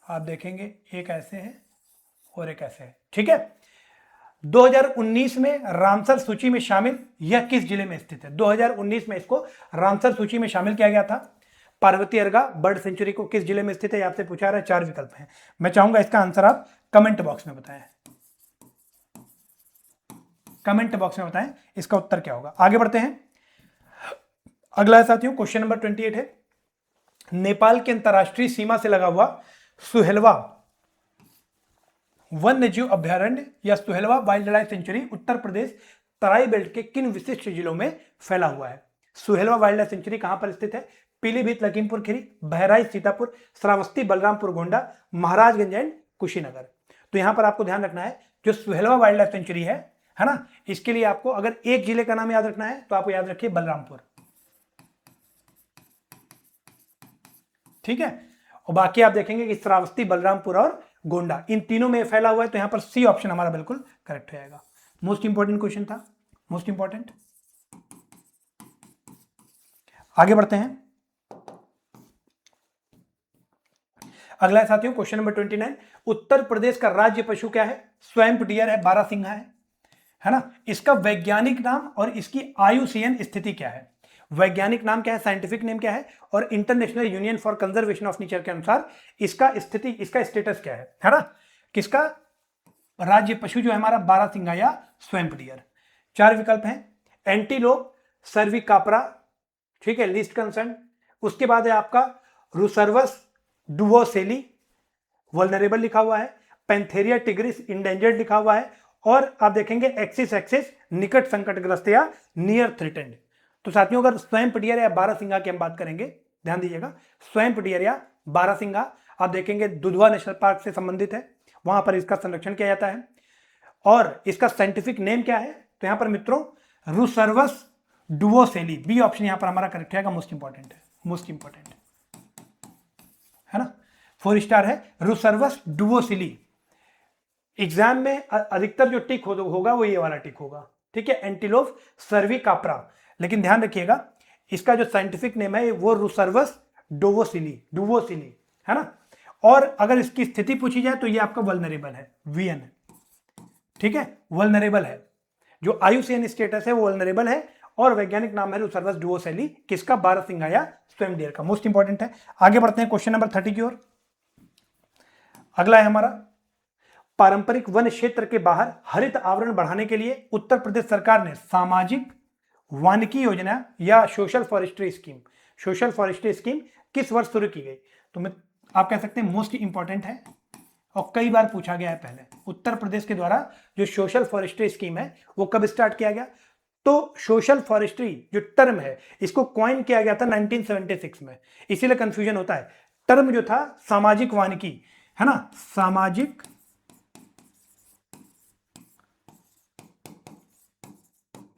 आप देखेंगे, एक ऐसे है और एक ऐसे है, ठीक है। 2019 में रामसर सूची में शामिल, यह किस जिले में स्थित है, 2019 में इसको रामसर सूची में शामिल किया गया था। पार्वती अर्गा बर्ड सेंचुरी को किस जिले में स्थित है, आपसे पूछा रहा है, 4 विकल्प हैं। मैं चाहूंगा इसका आंसर आप कमेंट बॉक्स में बताएं, कमेंट बॉक्स में बताएं इसका उत्तर क्या होगा। आगे बढ़ते हैं, अगला है साथियों क्वेश्चन नंबर 28 है, नेपाल के अंतरराष्ट्रीय सीमा से लगा हुआ सुहेलवा वन्य जीव अभ्यारण्य या Suhelwa wild life sanctuary Uttar प्रदेश तराई बेल्ट के किन विशिष्ट जिलों में फैला हुआ है। सुहेलवा वाइल्ड लाइफ सेंचुरी कहां पर स्थित है, पीलीभीत लखीमपुर खीरी, बहराइच सीतापुर, श्रावस्ती बलरामपुर गोंडा, महाराजगंज एंड कुशीनगर। तो यहां पर आपको ध्यान रखना है, जो सुहेलवा वाइल्ड लाइफ सेंचुरी है ना, इसके लिए आपको अगर एक जिले का नाम याद रखना है तो आपको याद रखिए बलरामपुर, ठीक है, और बाकी आप देखेंगे कि श्रावस्ती, बलरामपुर और गोंडा, इन तीनों में फैला हुआ है, तो यहां पर सी ऑप्शन हमारा बिल्कुल करेक्ट हो जाएगा। मोस्ट इंपॉर्टेंट क्वेश्चन था, मोस्ट इंपॉर्टेंट। आगे बढ़ते हैं, अगला है साथियों क्वेश्चन नंबर 29, उत्तर प्रदेश का राज्य पशु क्या है, स्वैम्प डियर है, बारहसिंघा है ना। इसका वैज्ञानिक नाम और इसकी IUCN स्थिति क्या है, वैज्ञानिक नाम क्या है, साइंटिफिक नेम क्या है, और international union for conservation of nature के अनुसार इसका स्थिति, इसका स्टेटस क्या है ना। किसका राज्य पशु जो है हमारा, बारहसिंघा या स्वैम्प डियर। 4 विकल्प हैं, एंटीलोप, सर्विकापरा, ठीक है, लीस्ट कंसर्न, उसके बाद है आपका रुसर्वस डुवोसेली वल्नरेबल लिखा हुआ है, पैंथेरिया टिग्रिस इंडेंजर्ड लिखा हुआ है, और आप देखेंगे एक्सिस एक्सिस निकट संकटग्रस्त या नियर थ्रेटेंड। तो साथियों अगर स्वैम्प डियर या बारहसिंघा की हम बात करेंगे, ध्यान दीजिएगा, स्वैम्प डियर या बारहसिंघा आप देखेंगे दुधवा नेशनल पार्क से संबंधित है, वहां पर इसका संरक्षण किया जाता है, और इसका साइंटिफिक नेम क्या है, तो यहां पर मित्रों रुसर्वस डुवोसेली, बी ऑप्शन यहां पर हमारा करेक्ट है, मोस्ट इंपॉर्टेंट है, मोस्ट इंपॉर्टेंट है ना, 4 स्टार है, रुसर्वस डुवोसिली। एग्जाम में अधिकतर जो टिक होगा वो ये वाला टिक होगा, ठीक है, एंटीलोप सर्विकापरा, लेकिन ध्यान रखिएगा इसका जो साइंटिफिक नेम है वो रुसर्वस डुवोसिली है ना। और अगर इसकी स्थिति पूछी जाए तो ये आपका वल्नरेबल है, VN, ठीक है, वल्नरेबल है, जो IUCN स्टेटस है वो वल्नरेबल है, और वैज्ञानिक नाम है रुसर्वस डुवोसेली, किसका, बारहसिंघा या स्वैम्प डियर का, मोस्ट इंपॉर्टेंट है। आगे बढ़ते हैं क्वेश्चन नंबर 30 की ओर। अगला है हमारा, पारंपरिक वन क्षेत्र के बाहर हरित आवरण बढ़ाने के लिए उत्तर प्रदेश सरकार ने सामाजिक वानिकी योजना या social forestry scheme, social forestry scheme किस वर्ष शुरू की गई, तो आप कह सकते हैं मोस्ट इंपॉर्टेंट है, और कई बार पूछा गया है पहले, उत्तर प्रदेश के द्वारा जो सोशल फॉरेस्ट्री स्कीम है वो कब स्टार्ट किया गया। तो सोशल फॉरेस्ट्री जो टर्म है इसको कॉइन किया गया था 1976 में, इसीलिए कंफ्यूजन होता है। टर्म जो था सामाजिक वानिकी है ना, सामाजिक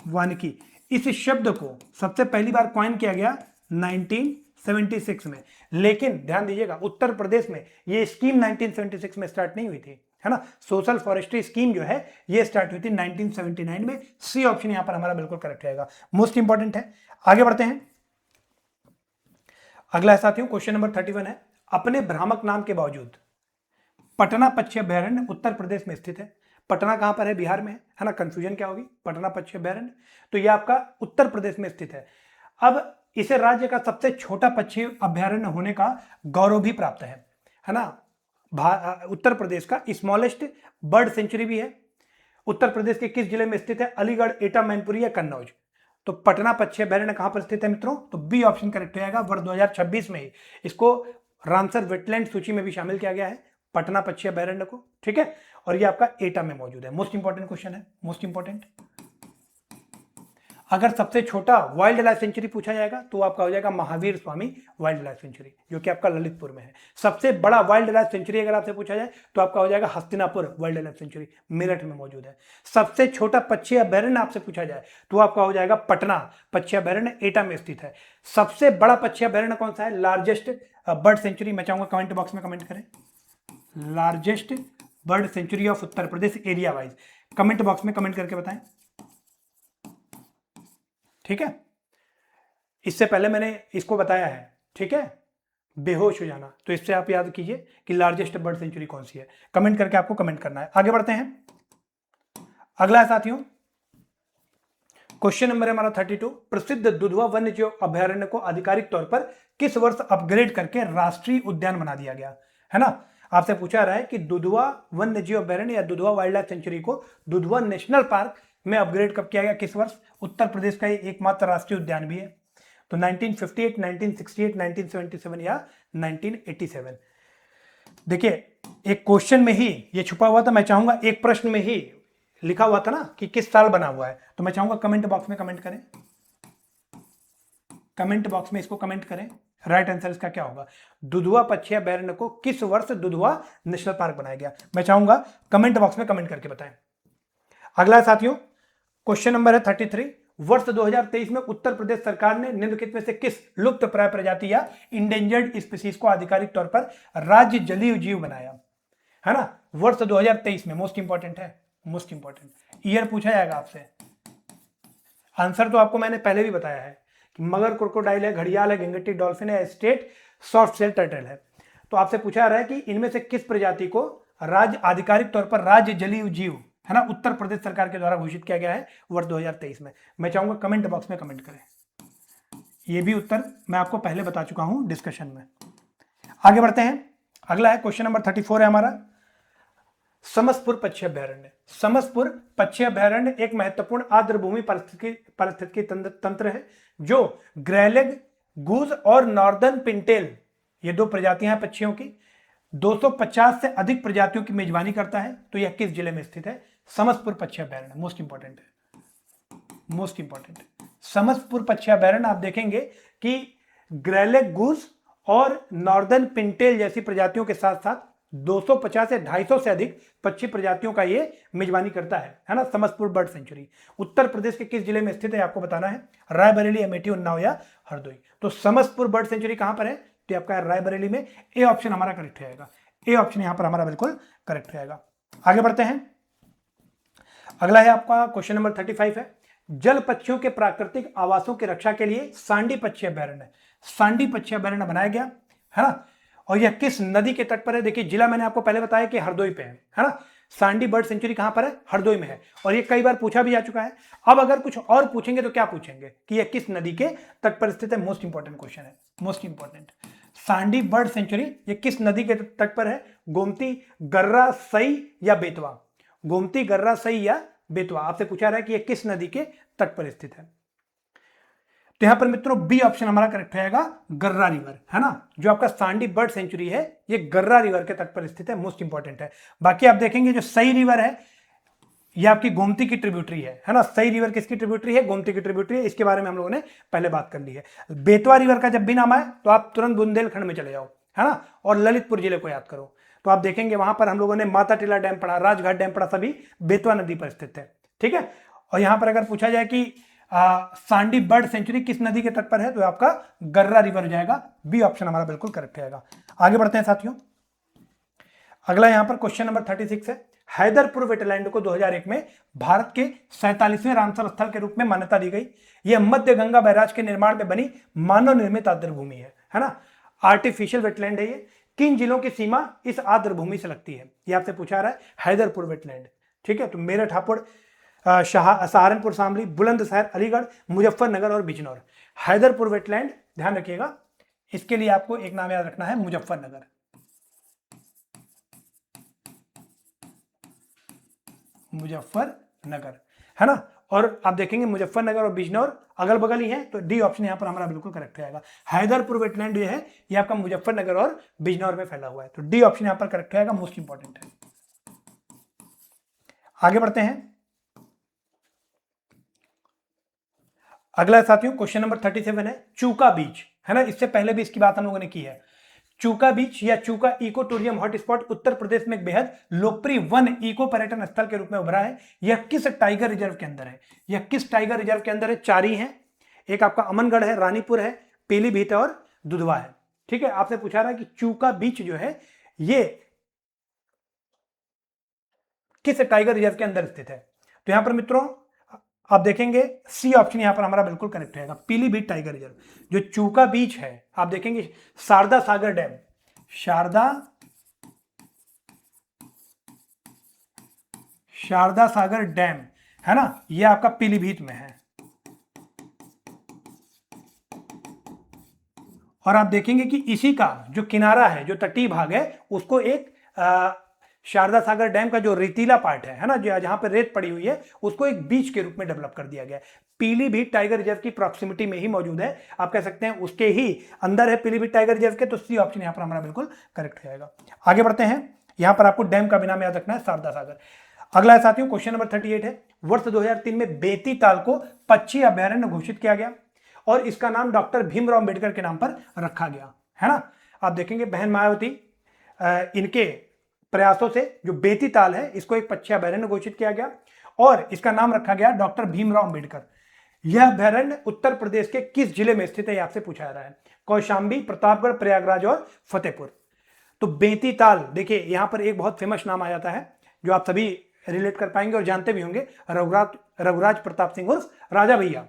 वानिकी, इस शब्द को सबसे पहली बार कॉइन किया गया 1976 1976 में। लेकिन ध्यान दीजिएगा उत्तर प्रदेश में ये स्कीम 1976 में स्टार्ट नहीं हुई थी, है ना। सोशल फॉरेस्ट्री स्कीम जो है ये स्टार्ट हुई थी 1979 में। सी ऑप्शन यहां पर हमारा बिल्कुल करेक्ट रहेगा, मोस्ट इंपॉर्टेंट है। आगे बढ़ते हैं। अगला है साथियों क्वेश्चन नंबर 31 है, अपने भ्रामक नाम के बावजूद पटना पक्षी अभ्यारण्य उत्तर प्रदेश में स्थित है। पटना कहां पर है? बिहार में है ना। कंफ्यूजन क्या होगी? पटना पक्षी अभ्यारण्य, तो यह आपका उत्तर प्रदेश में स्थित है। अब इसे राज्य का सबसे छोटा पक्षी अभ्यारण्य होने का गौरव भी प्राप्त है ना। उत्तर प्रदेश का स्मॉलेस्ट बर्ड सेंचुरी भी है। उत्तर प्रदेश के किस जिले में स्थित है? अलीगढ़, एटा, मैनपुरी या कन्नौज। तो पटना पक्षी अभ्यारण्य कहां पर स्थित है मित्रों? तो बी ऑप्शन करेक्ट हो जाएगा। वर्ष 2026 में ही इसको रामसर वेटलैंड सूची में भी शामिल किया गया है, पटना पक्षी अभ्यारण्य को, ठीक है। और ये आपका एटा में मौजूद है। मोस्ट इंपॉर्टेंट क्वेश्चन है, मोस्ट इंपॉर्टेंट। अगर सबसे छोटा वाइल्ड लाइफ सेंचुरी पूछा जाएगा तो आपका हो जाएगा Mahavir Swami wild life sanctuary, जो कि आपका ललितपुर में है। सबसे बड़ा वाइल्ड लाइफ सेंचुरी अगर आपसे पूछा जाए तो आपका हो जाएगा Hastinapur wild life sanctuary, Meerut में मौजूद है। सबसे छोटा पक्षी अभ्यारण्य आपसे पूछा जाए तो आपका हो जाएगा पटना पक्षी अभ्यारण्य, एटा में स्थित है। सबसे बड़ा पक्षी अभ्यारण्य कौन सा है? लार्जेस्ट बर्ड सेंचुरी, मैं चाहूंगा कमेंट बॉक्स में कमेंट करें। Largest bird sanctuary of Uttar Pradesh area wise, comment box में कमेंट करके बताएं, ठीक है। इससे पहले मैंने इसको बताया है, ठीक है, बेहोश हो जाना, तो इससे आप याद कीजिए कि लार्जेस्ट बर्ड सेंचुरी कौन सी है। कमेंट करके आपको कमेंट करना है। आगे बढ़ते हैं। अगला है साथियों क्वेश्चन नंबर है हमारा 32, प्रसिद्ध दुधवा वन्य जीव अभ्यारण्य को आधिकारिक तौर पर किस वर्ष अपग्रेड करके राष्ट्रीय उद्यान बना दिया गया, है ना। आपसे पूछा रहा है कि दुधवा वन्य जीव अभ्यारण्य या दुधवा वाइल्ड लाइफ सेंचुरी को दुधवा नेशनल पार्क में अपग्रेड कब किया गया, किस वर्ष? उत्तर प्रदेश का एकमात्र राष्ट्रीय उद्यान भी है, तो 1958, 1968, 1977 या 1987। देखिए एक क्वेश्चन में ही ये छुपा हुआ था, मैं चाहूंगा एक प्रश्न में ही लिखा हुआ था ना कि किस साल बना हुआ है, तो मैं चाहूंगा कमेंट बॉक्स में कमेंट करें, कमेंट बॉक्स में इसको कमेंट करें। राइट आंसर इसका क्या होगा? दुधवा पक्षी अभ्यारण्य को किस वर्ष दुधवा नेशनल पार्क बनाया गया, मैं चाहूंगा कमेंट बॉक्स में कमेंट करके बताएं। अगला साथियों क्वेश्चन नंबर है 33, वर्ष 2023 में उत्तर प्रदेश सरकार ने निम्नलिखित में से किस लुप्त प्राय प्रजाति या इंडेंजर्ड स्पीसीज को आधिकारिक तौर पर राज्य जलीय जीव बनाया, है ना। वर्ष 2023 में, मोस्ट इंपॉर्टेंट है, मोस्ट इंपॉर्टेंट ईयर पूछा जाएगा आपसे। आंसर तो आपको मैंने पहले भी बताया है कि मगर, क्रोकोडाइल है, घड़ियाल है, घिंगट्टी, डॉल्फिन है, स्टेट सॉफ्ट सेल टर्टल है। तो आपसे पूछा जा रहा है कि इनमें से किस प्रजाति को राज्य आधिकारिक तौर पर राज्य जलीय जीव, है ना, उत्तर प्रदेश सरकार के द्वारा घोषित किया गया है वर्ष 2023 में। मैं चाहूंगा कमेंट बॉक्स में कमेंट करें। यह भी उत्तर मैं आपको पहले बता चुका हूं डिस्कशन में। आगे बढ़ते हैं। अगला है क्वेश्चन नंबर 34 है हमारा, समसपुर पक्षी अभ्यारण्य। समसपुर पक्षी अभ्यारण्य एक महत्वपूर्ण आर्द्रभूमि पारिस्थितिकी तंत्र है जो ग्रेलेग गूज और नॉर्दर्न पिंटेल, ये दो प्रजातियां हैं पक्षियों की, 250 से अधिक प्रजातियों की मेजबानी करता है। तो यह किस जिले में स्थित है? समसपुर पक्षी अभ्यारण्य, मोस्ट इंपॉर्टेंट है, मोस्ट इंपॉर्टेंट। समसपुर पक्षी अभ्यारण्य आप देखेंगे कि ग्रेलेग गूज और नॉर्दर्न पिंटेल जैसी प्रजातियों के साथ साथ 250 से 250 से अधिक पक्षी प्रजातियों का ये मेजबानी करता है ना। समसपुर बर्ड सेंचुरी उत्तर प्रदेश के किस जिले में स्थित है आपको बताना है, रायबरेली, अमेठी, उन्नाव या हरदोई। तो समसपुर बर्ड सेंचुरी कहां पर है? तो आपका रायबरेली में। ए ऑप्शन हमारा करेक्ट रहेगा, ए ऑप्शन यहां पर हमारा बिल्कुल करेक्ट रहेगा। आगे बढ़ते हैं। अगला है आपका क्वेश्चन नंबर 35 है, जल पक्षियों के प्राकृतिक आवासों की रक्षा के लिए सांडी पक्षी अभ्यारण्य, सांडी पक्षी अभ्यारण्य बनाया गया है ना। और यह किस नदी के तट पर है? देखिए जिला मैंने आपको पहले बताया कि हरदोई पे है ना। सांडी बर्ड सेंचुरी कहां पर है? हरदोई में है। और ये कई बार पूछा भी जा चुका है। अब अगर कुछ और पूछेंगे तो क्या पूछेंगे कि यह किस नदी के तट पर स्थित है? मोस्ट इंपॉर्टेंट क्वेश्चन है, most important. Sandi bird sanctuary ये किस नदी के तट पर है? गोमती, गर्रा, सई या बेतवा? गोमती, गर्रा, सई या बेतवा आपसे पूछा रहा है कि यह किस नदी के तट पर स्थित है। तो यहां पर मित्रों बी ऑप्शन हमारा करेक्ट रहेगा, गर्रा रिवर, है ना। जो आपका सांडी बर्ड सेंचुरी है ये गर्रा रिवर के तट पर स्थित है, मोस्ट इंपॉर्टेंट है। बाकी आप देखेंगे जो सई रिवर है ये आपकी गोमती की ट्रिब्यूटरी है ना। सई रिवर किसकी ट्रिब्यूटरी है? गोमती की ट्रिब्यूटरी है। इसके बारे में हम लोगों ने पहले बात कर ली है। बेतवा रिवर का जब भी नाम आए तो आप तुरंत बुंदेलखंड में चले जाओ, है ना, और ललितपुर जिले को याद करो। तो आप देखेंगे वहां पर हम लोगों ने माता टीला डैम पढ़ा, राजघाट डैम पढ़ा, सभी बेतवा नदी पर स्थित है, ठीक है। और यहां पर अगर पूछा जाए कि सांडी बर्ड सेंचुरी किस नदी के तट पर है? तो आपका गर्रा रिवर हो जाएगा, बी ऑप्शन हमारा बिल्कुल करेक्ट रहेगा। आगे बढ़ते हैं साथियों, अगला यहां पर क्वेश्चन नंबर 36 है। हैदरपुर वेटलैंड को 2001 में भारत के 47वें रामसर स्थल के रूप में मान्यता दी गई। यह मध्य गंगा बैराज के निर्माण में बनी मानव निर्मित आर्द्र भूमि है ना, आर्टिफिशियल वेटलैंड है ये। किन जिलों की सीमा इस आर्द्र भूमि से लगती है? ये आपसे पूछा रहा है, हैदरपुर वेटलैंड। ठीक है, तो मेरठ, हापुड़, सहारनपुर, शामली, बुलंदशहर, अलीगढ़, मुजफ्फरनगर और बिजनौर। हैदरपुर वेटलैंड ध्यान रखिएगा, इसके लिए आपको एक नाम याद रखना है, मुजफ्फरनगर। मुजफ्फरनगर है ना, और आप देखेंगे मुजफ्फरनगर और बिजनौर अगल बगल ही है, तो डी ऑप्शन यहां पर हमारा बिल्कुल करेक्ट रहेगा। हैदरपुर वेटलैंड ये है, ये आपका मुजफ्फरनगर और बिजनौर में फैला हुआ है, तो डी ऑप्शन यहां पर करेक्ट रहेगा, मोस्ट इंपॉर्टेंट है। आगे बढ़ते हैं, अगला साथियों क्वेश्चन नंबर 37 है, चूका बीच है ना, इससे पहले भी इसकी बात हम लोगों ने की है। चूका बीच या चूका eco tourism hotspot Uttar Pradesh में एक बेहद लोकप्रिय वन इको पर्यटन स्थल के रूप में उभरा है। यह किस टाइगर रिजर्व के अंदर है? यह किस टाइगर रिजर्व के अंदर है? 4 ही है, एक आपका अमनगढ़ है, रानीपुर है, पीलीभीत है और दुधवा है। ठीक है, आपसे पूछा रहा है कि चूका बीच जो है ये किस टाइगर रिजर्व के अंदर स्थित है? तो यहां पर मित्रों आप देखेंगे सी ऑप्शन यहां पर हमारा बिल्कुल करेक्ट रहेगा, पीलीभीत टाइगर रिजर्व। जो चूका बीच है आप देखेंगे शारदा सागर डैम, शारदा सागर डैम है ना, यह आपका पीलीभीत में है। और आप देखेंगे कि इसी का जो किनारा है, जो तटीय भाग है, उसको एक शारदा सागर डैम का जो रेतीला पार्ट है ना, जहां पर रेत पड़ी हुई है, उसको एक बीच के रूप में डेवलप कर दिया गया है। पीलीभीत टाइगर रिजर्व की प्रॉक्सिमिटी में ही मौजूद है, आप कह सकते हैं उसके ही अंदर है पीलीभीत टाइगर रिजर्व के, तो सी ऑप्शन यहां पर हमारा बिल्कुल करेक्ट रहेगा। आगे बढ़ते हैं, यहां पर आपको डैम का भी नाम याद रखना है, शारदा सागर। अगला है साथियों क्वेश्चन नंबर 38 है, वर्ष 2003 में बेती ताल को पक्षी अभ्यारण्य घोषित किया गया और इसका नाम डॉक्टर भीमराव अंबेडकर के नाम पर रखा गया है ना। आप देखेंगे बहन मायावती इनके प्रयासों से जो बेती ताल है इसको एक पक्षी अभ्यारण्य घोषित किया गया और इसका नाम रखा गया डॉक्टर भीमराव अंबेडकर। यह अभ्यारण्य उत्तर प्रदेश के किस जिले में स्थित है, आपसे पूछा जा रहा है? कौशाम्बी, प्रतापगढ़, प्रयागराज और फतेहपुर। तो बेती ताल देखिए यहां पर एक बहुत फेमस नाम आ जाता है जो आप सभी रिलेट कर पाएंगे और जानते भी होंगे, रघुराज प्रताप सिंह उर्फ राजा भैया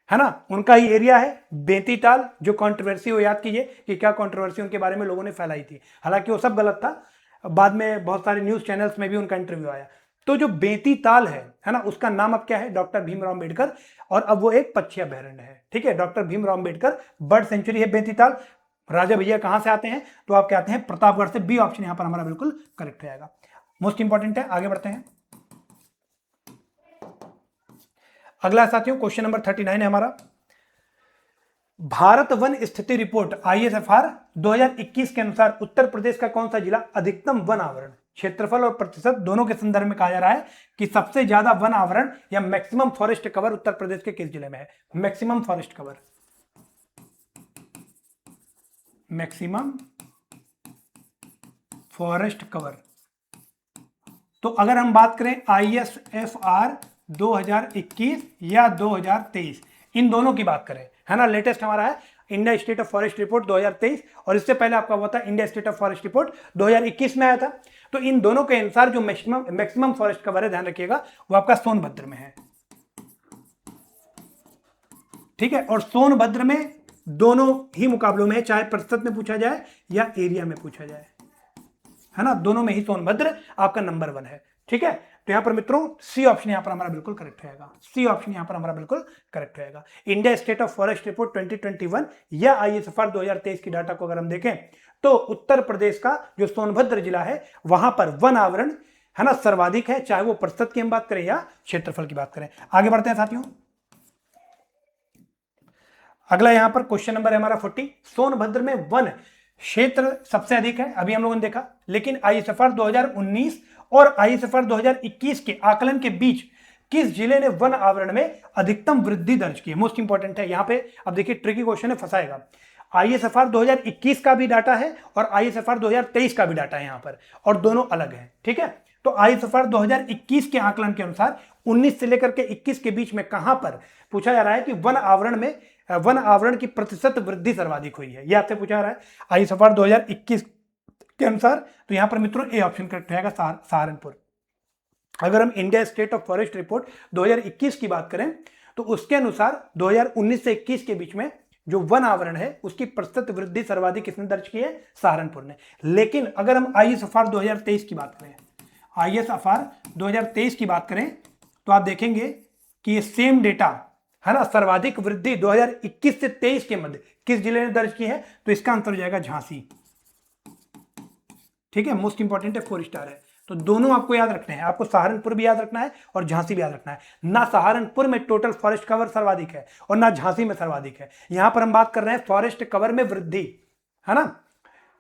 है ना, उनका ही एरिया है बेती ताल। जो कंट्रोवर्सी हो याद कीजिए कि क्या कंट्रोवर्सी उनके बारे में लोगों ने फैलाई थी, हालांकि वो सब गलत था, बाद में बहुत सारे न्यूज चैनल्स में भी उनका इंटरव्यू आया। तो जो बेती ताल है ना, उसका नाम अब क्या है? डॉक्टर भीमराव अंबेडकर, और अब वो एक पक्षी अभ्यारण्य है। ठीक है, doctor Bhimrao Ambedkar bird sanctuary है बेती ताल। राजा भैया कहां से आते हैं? तो आप कहते हैं प्रतापगढ़ से, बी ऑप्शन यहां पर हमारा बिल्कुल करेक्ट रहेगा, मोस्ट इंपॉर्टेंट है। आगे बढ़ते हैं, अगला साथियों क्वेश्चन नंबर 39 है हमारा, भारत वन स्थिति रिपोर्ट ISFR 2021 के अनुसार उत्तर प्रदेश का कौन सा जिला अधिकतम वन आवरण, क्षेत्रफल और प्रतिशत दोनों के संदर्भ में कहा जा रहा है कि सबसे ज्यादा वन आवरण या मैक्सिमम फॉरेस्ट कवर उत्तर प्रदेश के किस जिले में है? Maximum forest cover, maximum forest cover. तो अगर हम बात करें ISFR 2021 या 2023, इन दोनों की बात करें है ना, लेटेस्ट हमारा है India state of forest report 2023 और इससे पहले आपका हुआ था India state of forest report 2021 में आया था। तो इन दोनों के अनुसार जो मैक्सिमम फॉरेस्ट कवर है, ध्यान रखिएगा, वो आपका सोनभद्र में है। ठीक है, और सोनभद्र में दोनों ही मुकाबलों में, चाहे प्रतिशत में पूछा जाए या एरिया में पूछा जाए, है ना, दोनों में ही सोनभद्र आपका नंबर 1 है। ठीक है, तो यहां पर मित्रों सी ऑप्शन यहां पर हमारा बिल्कुल करेक्ट रहेगा, सी ऑप्शन यहां पर हमारा बिल्कुल करेक्ट रहेगा। India state of forest report 2021 या ISFR 2023 की डाटा को अगर हम देखें तो उत्तर प्रदेश का जो सोनभद्र जिला है वहां पर वन आवरण है ना सर्वाधिक है, चाहे वो प्रतिशत की हम बात करें या क्षेत्रफल की बात करें। आगे बढ़ते हैं साथियों, अगला यहां पर क्वेश्चन नंबर है हमारा 40, सोनभद्र में वन क्षेत्र सबसे अधिक है, अभी हम लोगों ने देखा, लेकिन ISFR 2019 और ISFR 2021 के आकलन के बीच किस जिले ने वन आवरण में अधिकतम वृद्धि दर्ज की है? मोस्ट इंपॉर्टेंट है यहां पे। अब देखिए ट्रिकी क्वेश्चन है, फंसाएगा। ISFR 2021 का भी डाटा है और ISFR 2023 का भी डाटा है यहां पर, और दोनों अलग है। ठीक है, तो आईएसएफआर 2021 के आकलन के अनुसार 19 से लेकर के 21 के बीच में कहां पर पूछा जा रहा है कि वन आवरण की प्रतिशत वृद्धि सर्वाधिक हुई है, यह आपसे पूछा जा रहा है आईएसएफआर 2021 के अनुसार। तो यहां पर मित्रों ए ऑप्शन करेक्ट रहेगा, सहारनपुर। अगर हम India state of forest report 2021 की बात करें तो उसके अनुसार 2019 से 21 के बीच में जो वन आवरण है उसकी प्रतिशत वृद्धि सर्वाधिक किसने दर्ज की है, सहारनपुर ने। लेकिन अगर हम आईएसएफआर 2023 की बात करें, आईएसएफआर 2023 की बात करें तो आप देखेंगे कि ये सेम डेटा है ना, सर्वाधिक वृद्धि 2021 से 23 के मध्य किस जिले ने दर्ज की है, तो इसका आंसर हो जाएगा झांसी। ठीक है, मोस्ट इंपॉर्टेंट है, 4 स्टार है। तो दोनों आपको याद रखने हैं, आपको सहारनपुर भी याद रखना है और झांसी भी याद रखना है। ना सहारनपुर में टोटल फॉरेस्ट कवर सर्वाधिक है और ना झांसी में सर्वाधिक है। यहां पर हम बात कर रहे हैं फॉरेस्ट कवर में वृद्धि, है ना।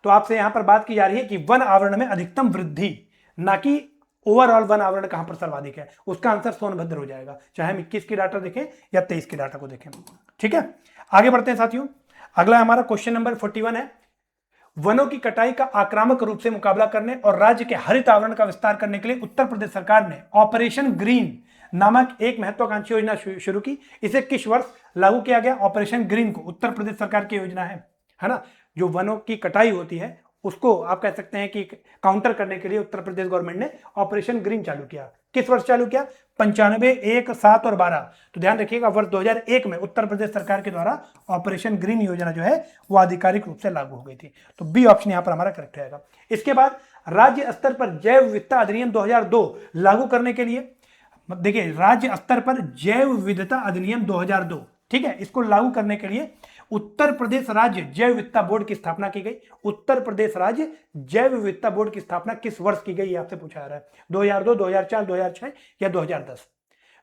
तो आपसे यहां पर बात की जा रही है कि वन आवरण में अधिकतम वृद्धि, ना कि ओवरऑल वन आवरण कहां पर सर्वाधिक है। उसका आंसर सोनभद्र हो जाएगा, चाहे हम 21 की डाटा देखें या 23 की डाटा को देखें। ठीक है, आगे बढ़ते हैं साथियों। अगला हमारा क्वेश्चन नंबर 41 है, वनों की कटाई का आक्रामक रूप से मुकाबला करने और राज्य के हरित आवरण का विस्तार करने के लिए उत्तर प्रदेश सरकार ने ऑपरेशन ग्रीन नामक एक महत्वाकांक्षी योजना शुरू की। इसे किस वर्ष लागू किया गया? ऑपरेशन ग्रीन को उत्तर प्रदेश सरकार की योजना है ना। जो वनों की कटाई होती है उसको आप कह सकते हैं कि काउंटर करने के लिए उत्तर प्रदेश गवर्नमेंट ने ऑपरेशन ग्रीन चालू किया। किस वर्ष चालू किया? 95, 1, 7 और 12। तो ध्यान रखिएगा, वर्ष 2001 में उत्तर प्रदेश सरकार के द्वारा ऑपरेशन ग्रीन योजना जो है वो आधिकारिक रूप से लागू हो गई थी। तो बी ऑप्शन यहां पर हमारा करेक्ट रहेगा। इसके बाद राज्य स्तर पर जैव विविधता अधिनियम 2002 लागू करने के लिए, देखिए राज्य स्तर पर जैव विविधता अधिनियम 2002, ठीक है, इसको लागू करने के लिए उत्तर प्रदेश राज्य जैव विविधता बोर्ड की स्थापना की गई। उत्तर प्रदेश राज्य जैव विविधता बोर्ड की स्थापना किस वर्ष की गई आपसे पूछा जा रहा है? 2002, 2004, 2006 या 2010?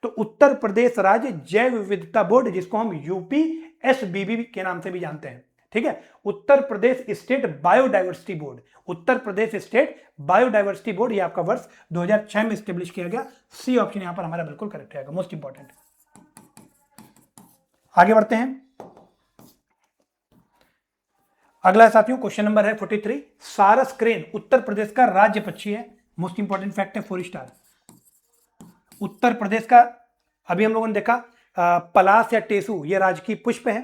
तो उत्तर प्रदेश राज्य जैव विविधता बोर्ड, जिसको हम यूपीएसबीबी के नाम से भी जानते हैं, ठीक है, Uttar Pradesh state biodiversity board, Uttar Pradesh state biodiversity board, ये आपका वर्ष 2006 में स्टेब्लिश किया गया। सी ऑप्शन यहां पर हमारा बिल्कुल करेक्ट रहेगा, मोस्ट इंपॉर्टेंट। आगे बढ़ते हैं। अगला साथियों क्वेश्चन नंबर है 43, सारस क्रेन उत्तर प्रदेश का राज्य पक्षी है। मोस्ट इंपॉर्टेंट फैक्ट है, 4 स्टार। उत्तर प्रदेश का, अभी हम लोगों ने देखा पलाश या टेसू ये राजकीय पुष्प है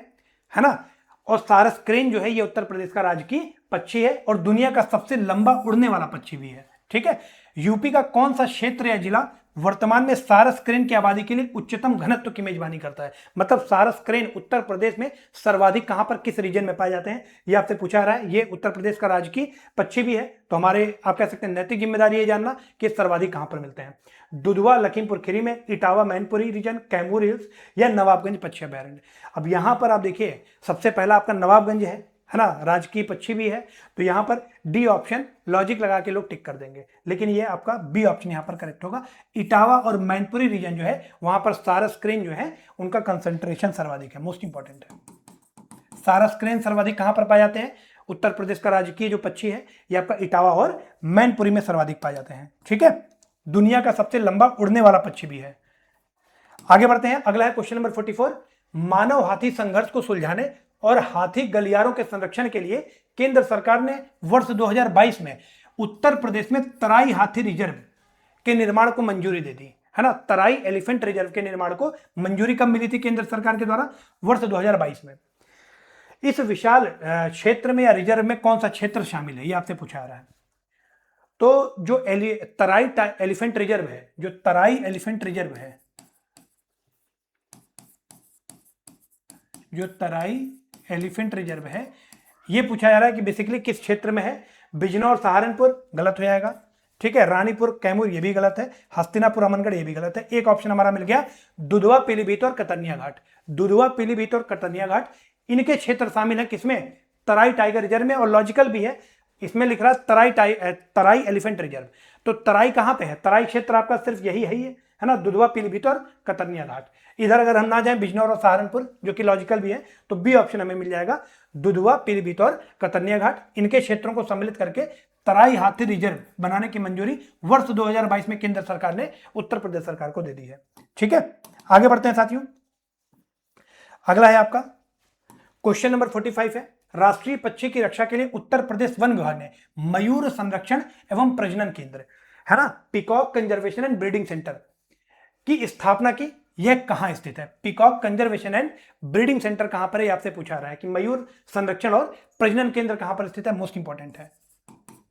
ना, और सारस क्रेन जो है ये उत्तर प्रदेश का राजकीय पक्षी है और दुनिया का सबसे लंबा उड़ने वाला पक्षी भी है। ठीक है, यूपी का कौन सा क्षेत्र या जिला वर्तमान में सारस क्रेन की आबादी के लिए उच्चतम घनत्व की मेजबानी करता है? मतलब सारस क्रेन उत्तर प्रदेश में सर्वाधिक कहां पर, किस रीजन में पाए जाते हैं, ये आपसे पूछा रहा है। ये उत्तर प्रदेश का राजकीय पक्षी भी है, तो हमारे आप कह सकते हैं नैतिक जिम्मेदारी ये जानना कि सर्वाधिक कहां पर मिलते हैं। दुधवा लखीमपुर खीरी में, इटावा मैनपुरी रीजन, कैमूर हिल्स या नवाबगंज पक्षी अभयारण्य। अब यहां पर आप देखिए, सबसे पहला आपका नवाबगंज है ना, राजकीय पक्षी भी है, तो यहां पर डी ऑप्शन लॉजिक लगा के लोग टिक कर देंगे, लेकिन ये आपका बी ऑप्शन यहां पर करेक्ट होगा। इटावा और मैनपुरी रीजन जो है वहां पर सारस क्रेन जो है उनका कंसंट्रेशन सर्वाधिक है, मोस्ट इंपॉर्टेंट है। सारस क्रेन सर्वाधिक कहां पर पाए जाते हैं? उत्तर प्रदेश का राजकीय जो पक्षी है ये आपका इटावा और मैनपुरी में सर्वाधिक पाए जाते हैं। ठीक है, दुनिया का सबसे लंबा उड़ने वाला पक्षी भी है। आगे बढ़ते हैं, अगला है क्वेश्चन नंबर 44, मानव हाथी संघर्ष को सुलझाने और हाथी गलियारों के संरक्षण के लिए केंद्र सरकार ने वर्ष 2022 में उत्तर प्रदेश में तराई हाथी रिजर्व के निर्माण को मंजूरी दे दी, है ना। तराई एलिफेंट रिजर्व के निर्माण को मंजूरी कब मिली थी केंद्र सरकार के द्वारा? वर्ष 2022 में। इस विशाल क्षेत्र में या रिजर्व में कौन सा क्षेत्र शामिल है, ये आपसे पूछा जा रहा है। तो जो तराई एलिफेंट रिजर्व है, जो तराई एलिफेंट रिजर्व है, जो तराई एलिफेंट रिजर्व है, ये पूछा जा रहा है कि बेसिकली किस क्षेत्र में है। बिजनौर सहारनपुर गलत हो जाएगा, ठीक है, रानीपुर कैमूर ये भी गलत है, हस्तिनापुर अमनगढ़ ये भी गलत है। एक ऑप्शन हमारा मिल गया, दुधवा पीलीभीत और कतर्निया घाट। दुधवा पीलीभीत और कतर्निया घाट इनके क्षेत्र शामिल है किसमें? तराई टाइगर रिजर्व में, और लॉजिकल भी है, इसमें लिख रहा है तराई एलिफेंट रिजर्व। तो तराई कहां पे है? तराई क्षेत्र आपका सिर्फ यही है ना, दुधवा पीलीभीत और कतर्निया घाट। इधर अगर हम ना जाएं बिजनौर और सहारनपुर, जो कि लॉजिकल भी है, तो बी ऑप्शन हमें मिल जाएगा, दुधवा पीलीभीत और कतर्निया घाट। इनके क्षेत्रों को सम्मिलित करके तराई हाथी रिजर्व बनाने की मंजूरी वर्ष 2022 में केंद्र सरकार ने उत्तर प्रदेश सरकार को दे दी है। ठीक है, आगे बढ़ते हैं साथियों। अगला है आपका क्वेश्चन नंबर 45 है, राष्ट्रीय पक्षी की रक्षा के लिए उत्तर प्रदेश वन विभाग ने मयूर संरक्षण एवं प्रजनन केंद्र, है ना, peacock conservation and breeding centre की स्थापना की। यह कहां स्थित है? Peacock conservation and breeding centre कहां पर है, आपसे पूछा रहा है कि मयूर संरक्षण और प्रजनन केंद्र कहां पर स्थित है। मोस्ट इंपॉर्टेंट है,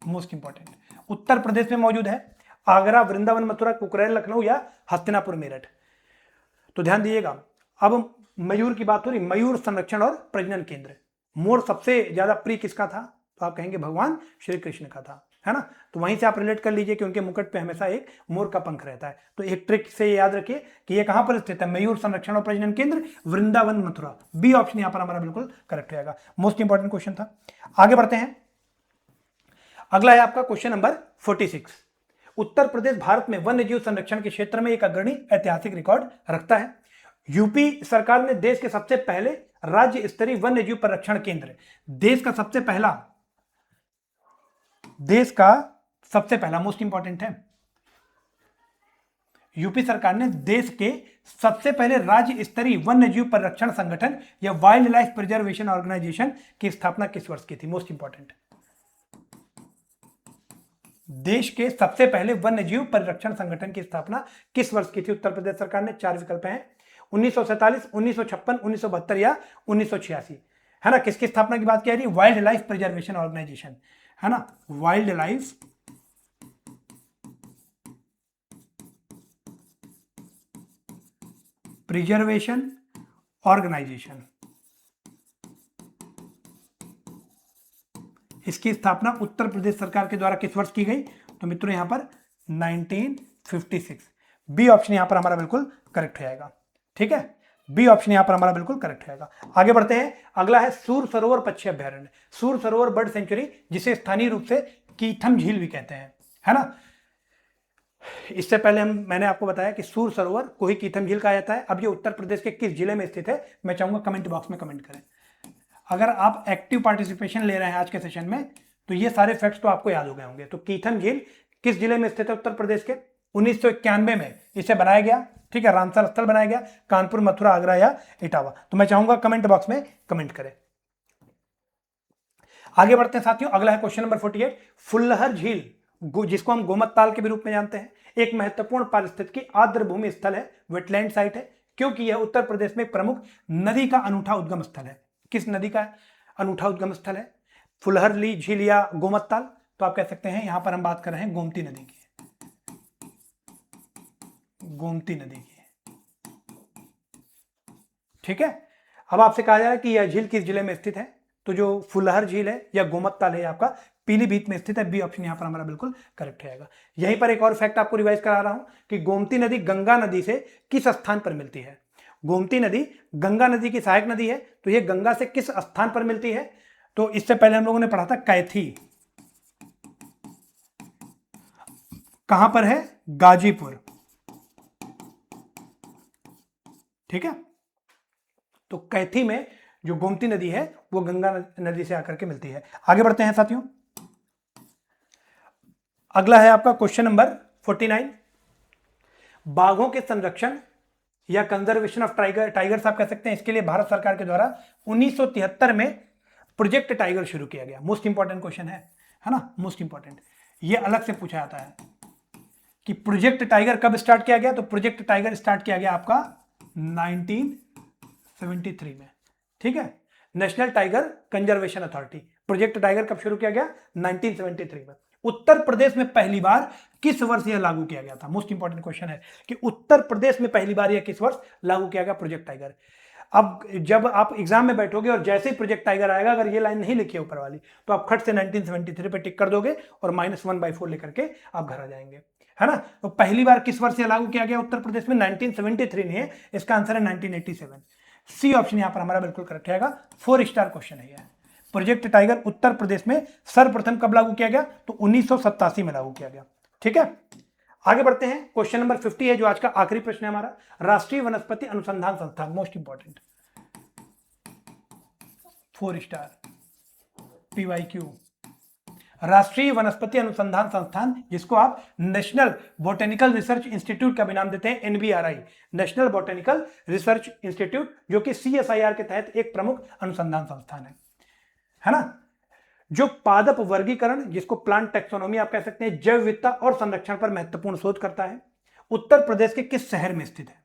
मोस्ट इंपॉर्टेंट। उत्तर प्रदेश में मौजूद है। आगरा, वृंदावन, मथुरा, कुकरेल, लखनऊ या हस्तिनापुर, मेरठ। तो ध्यान दीजिएगा, अब मयूर की बात हो रही, मयूर संरक्षण और प्रजनन केंद्र। मोर सबसे ज्यादा प्रिय किसका था? तो आप कहेंगे भगवान श्री कृष्ण का था, है ना। तो वहीं से आप रिलेट कर लीजिए कि उनके मुकुट पे हमेशा एक मोर का पंख रहता है। तो एक ट्रिक से याद रखिए कि ये कहां पर स्थित है, मयूर संरक्षण और प्रजनन केंद्र, वृंदावन, मथुरा। बी ऑप्शन यहां पर हमारा बिल्कुल करेक्ट रहेगा। मोस्ट इंपॉर्टेंट क्वेश्चन था। आगे बढ़ते हैं। अगला है आपका क्वेश्चन नंबर 46। उत्तर प्रदेश भारत में वन्य जीव संरक्षण के क्षेत्र में एक अग्रणी ऐतिहासिक रिकॉर्ड रखता है। यूपी सरकार ने देश के सबसे पहले राज्य स्तरीय वन्य जीव संरक्षण केंद्र, देश का सबसे पहला, मोस्ट इंपॉर्टेंट है, यूपी सरकार ने देश के सबसे पहले राज्य स्तरीय वन्य जीव संरक्षण संगठन या वाइल्ड लाइफ प्रिजर्वेशन ऑर्गेनाइजेशन की स्थापना किस वर्ष की थी? Most important. देश के सबसे पहले वन्य जीव परिरक्षण संगठन की स्थापना किस वर्ष की थी उत्तर प्रदेश सरकार ने? 4 विकल्प हैं, 1947, 1956, 1972 या 1986, है ना। किसकी स्थापना की बात की जा रही है? वाइल्ड लाइफ प्रिजर्वेशन ऑर्गेनाइजेशन, है ना, वाइल्ड लाइफ प्रिजर्वेशन ऑर्गेनाइजेशन। इसकी स्थापना उत्तर प्रदेश सरकार के द्वारा किस वर्ष की गई? तो मित्रों यहां पर 1956। बी ऑप्शन यहां पर हमारा बिल्कुल करेक्ट हो जाएगा, ठीक है। बी ऑप्शन यहां पर हमारा बिल्कुल करेक्ट रहेगा। आगे बढ़ते हैं। अगला है सूर सरोवर पक्षी अभ्यारण्य, सूर सरोवर बर्ड सेंचुरी, जिसे स्थानीय रूप से कीथम झील भी कहते हैं, है ना। इससे पहले मैंने आपको बताया कि सूर सरोवर को ही कीथम झील कहा जाता है। अब ये उत्तर प्रदेश के किस जिले में स्थित है, मैं चाहूंगा कमेंट बॉक्स में कमेंट करें। अगर आप एक्टिव पार्टिसिपेशन ले रहे हैं आज के सेशन में, तो ये सारे फैक्ट्स तो आपको याद हो गए होंगे। तो कीथम झील किस जिले में स्थित है उत्तर प्रदेश के? 1991 में इसे बनाया गया, ठीक है, रामसर स्थल बनाया गया, कानपुर, मथुरा, आगरा या इटावा। तो मैं चाहूंगा कमेंट बॉक्स में कमेंट करें। आगे बढ़ते हैं साथियों। अगला है क्वेश्चन नंबर 48। फुल्लहर झील, जिसको हम गोमत ताल के भी रूप में जानते हैं, एक महत्वपूर्ण पारिस्थितिकी आर्द्र भूमि स्थल है, वेटलैंड साइट है, क्योंकि यह उत्तर प्रदेश में प्रमुख नदी का अनूठा उद्गम स्थल है। किस नदी का अनूठा उद्गम स्थल है? फुलहर झील या गोमत ताल? तो आप कह सकते हैं यहां पर हम बात कर रहे हैं गोमती नदी की, गोमती नदी की, ठीक है। अब आपसे कहा जा रहा है कि यह झील किस जिले में स्थित है? तो जो फुलहर झील है या गोमत ताल है आपका पीलीभीत में स्थित है। बी ऑप्शन यहां पर हमारा बिल्कुल करेक्ट रहेगा। यहीं पर एक और फैक्ट आपको रिवाइज करा रहा हूं कि गोमती नदी गंगा नदी से किस स्थान पर मिलती है? गोमती नदी गंगा नदी की सहायक नदी है। तो यह गंगा से किस स्थान पर मिलती है? तो इससे पहले हम लोगों ने पढ़ा था कैथी, कहां पर है? गाजीपुर, ठीक है। तो कैथी में जो गोमती नदी है वो गंगा नदी से आकर के मिलती है। आगे बढ़ते हैं साथियों। अगला है आपका क्वेश्चन नंबर 49। बाघों के संरक्षण या कंजर्वेशन ऑफ टाइगर्स आप कह सकते हैं, इसके लिए भारत सरकार के द्वारा 1973 में प्रोजेक्ट टाइगर शुरू किया गया। मोस्ट इंपॉर्टेंट क्वेश्चन है ना, मोस्ट इंपॉर्टेंट। ये अलग से पूछा जाता है कि प्रोजेक्ट टाइगर कब स्टार्ट किया गया? तो प्रोजेक्ट टाइगर स्टार्ट किया गया आपका 1973 में, ठीक है। National tiger conservation authority, project tiger कब शुरू किया गया? 1973 में। उत्तर प्रदेश में पहली बार किस वर्ष यह लागू किया गया था? मोस्ट इंपॉर्टेंट क्वेश्चन है कि उत्तर प्रदेश में पहली बार यह किस वर्ष लागू किया गया प्रोजेक्ट टाइगर। अब जब आप एग्जाम में बैठोगे और जैसे ही प्रोजेक्ट टाइगर आएगा, अगर ये लाइन नहीं लिखी है ऊपर वाली, तो आप खट से 1973 पे टिक कर दोगे और -1/4 लेकर के आप घर आ जाएंगे, है ना। तो पहली बार किस वर्ष यह लागू किया गया उत्तर प्रदेश में? 1973 नहीं है, इसका आंसर है 1987। सी ऑप्शन यहां पर हमारा बिल्कुल करेक्ट रहेगा। 4 स्टार क्वेश्चन है यह। प्रोजेक्ट टाइगर उत्तर प्रदेश में सर्वप्रथम कब लागू किया गया? तो 1987 में लागू किया गया, ठीक है। आगे बढ़ते हैं। क्वेश्चन नंबर 50 है जो आज का आखिरी प्रश्न है हमारा। राष्ट्रीय वनस्पति अनुसंधान संस्थान, मोस्ट इंपॉर्टेंट, 4 स्टार PYQ, राष्ट्रीय वनस्पति अनुसंधान संस्थान, जिसको आप नेशनल बॉटेनिकल रिसर्च इंस्टीट्यूट का भी नाम देते हैं, NBRI, national botanical research institute, जो कि CSIR के तहत एक प्रमुख अनुसंधान संस्थान है ना। जो पादप वर्गीकरण, जिसको प्लांट टैक्सोनॉमी आप कह सकते हैं, जैव विविधता और संरक्षण पर महत्वपूर्ण शोध करता है। उत्तर प्रदेश के किस शहर में स्थित है?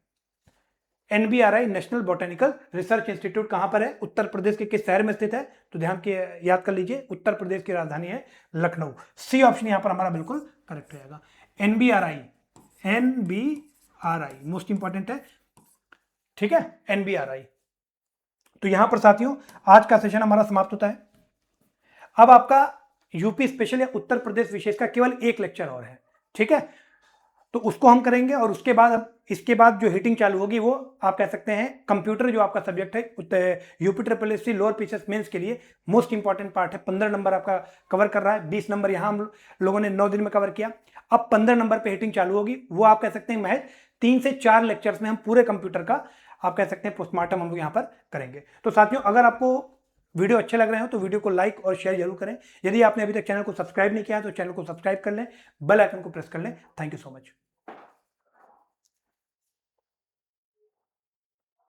NBRI national botanical research institute कहां पर है? उत्तर प्रदेश के किस शहर में स्थित है? तो ध्यान के याद कर लीजिए, उत्तर प्रदेश की राजधानी है लखनऊ। सी ऑप्शन यहां पर हमारा बिल्कुल करेक्ट हो जाएगा। एनबीआरआई मोस्ट इंपॉर्टेंट है, ठीक है, एनबीआरआई। तो यहां पर साथियों आज का सेशन हमारा समाप्त होता है। अब आपका यूपी स्पेशल या उत्तर प्रदेश विशेष का केवल एक लेक्चर और है, ठीक है, तो उसको हम करेंगे। और उसके बाद इसके बाद जो हीटिंग चालू होगी वो आप कह सकते हैं कंप्यूटर, जो आपका सब्जेक्ट है UP triple S C lower PCS mains के लिए मोस्ट इंपॉर्टेंट पार्ट है। 15 नंबर आपका कवर कर रहा है, 20 नंबर यहां हम लोगों ने 9 दिन में कवर किया। अब 15 नंबर पे हीटिंग चालू होगी, वो आप कह सकते हैं महज 3 से 4 लेक्चर्स में हम पूरे कंप्यूटर का आप कह सकते हैं पोस्टमार्टम हम लोग यहाँ पर करेंगे। तो साथियों अगर आपको वीडियो अच्छे लग रहे हो तो वीडियो को लाइक और शेयर जरूर करें। यदि आपने अभी तक चैनल को सब्सक्राइब नहीं किया तो चैनल को सब्सक्राइब कर लें, बेल आइकन को प्रेस कर लें। Thank you so much.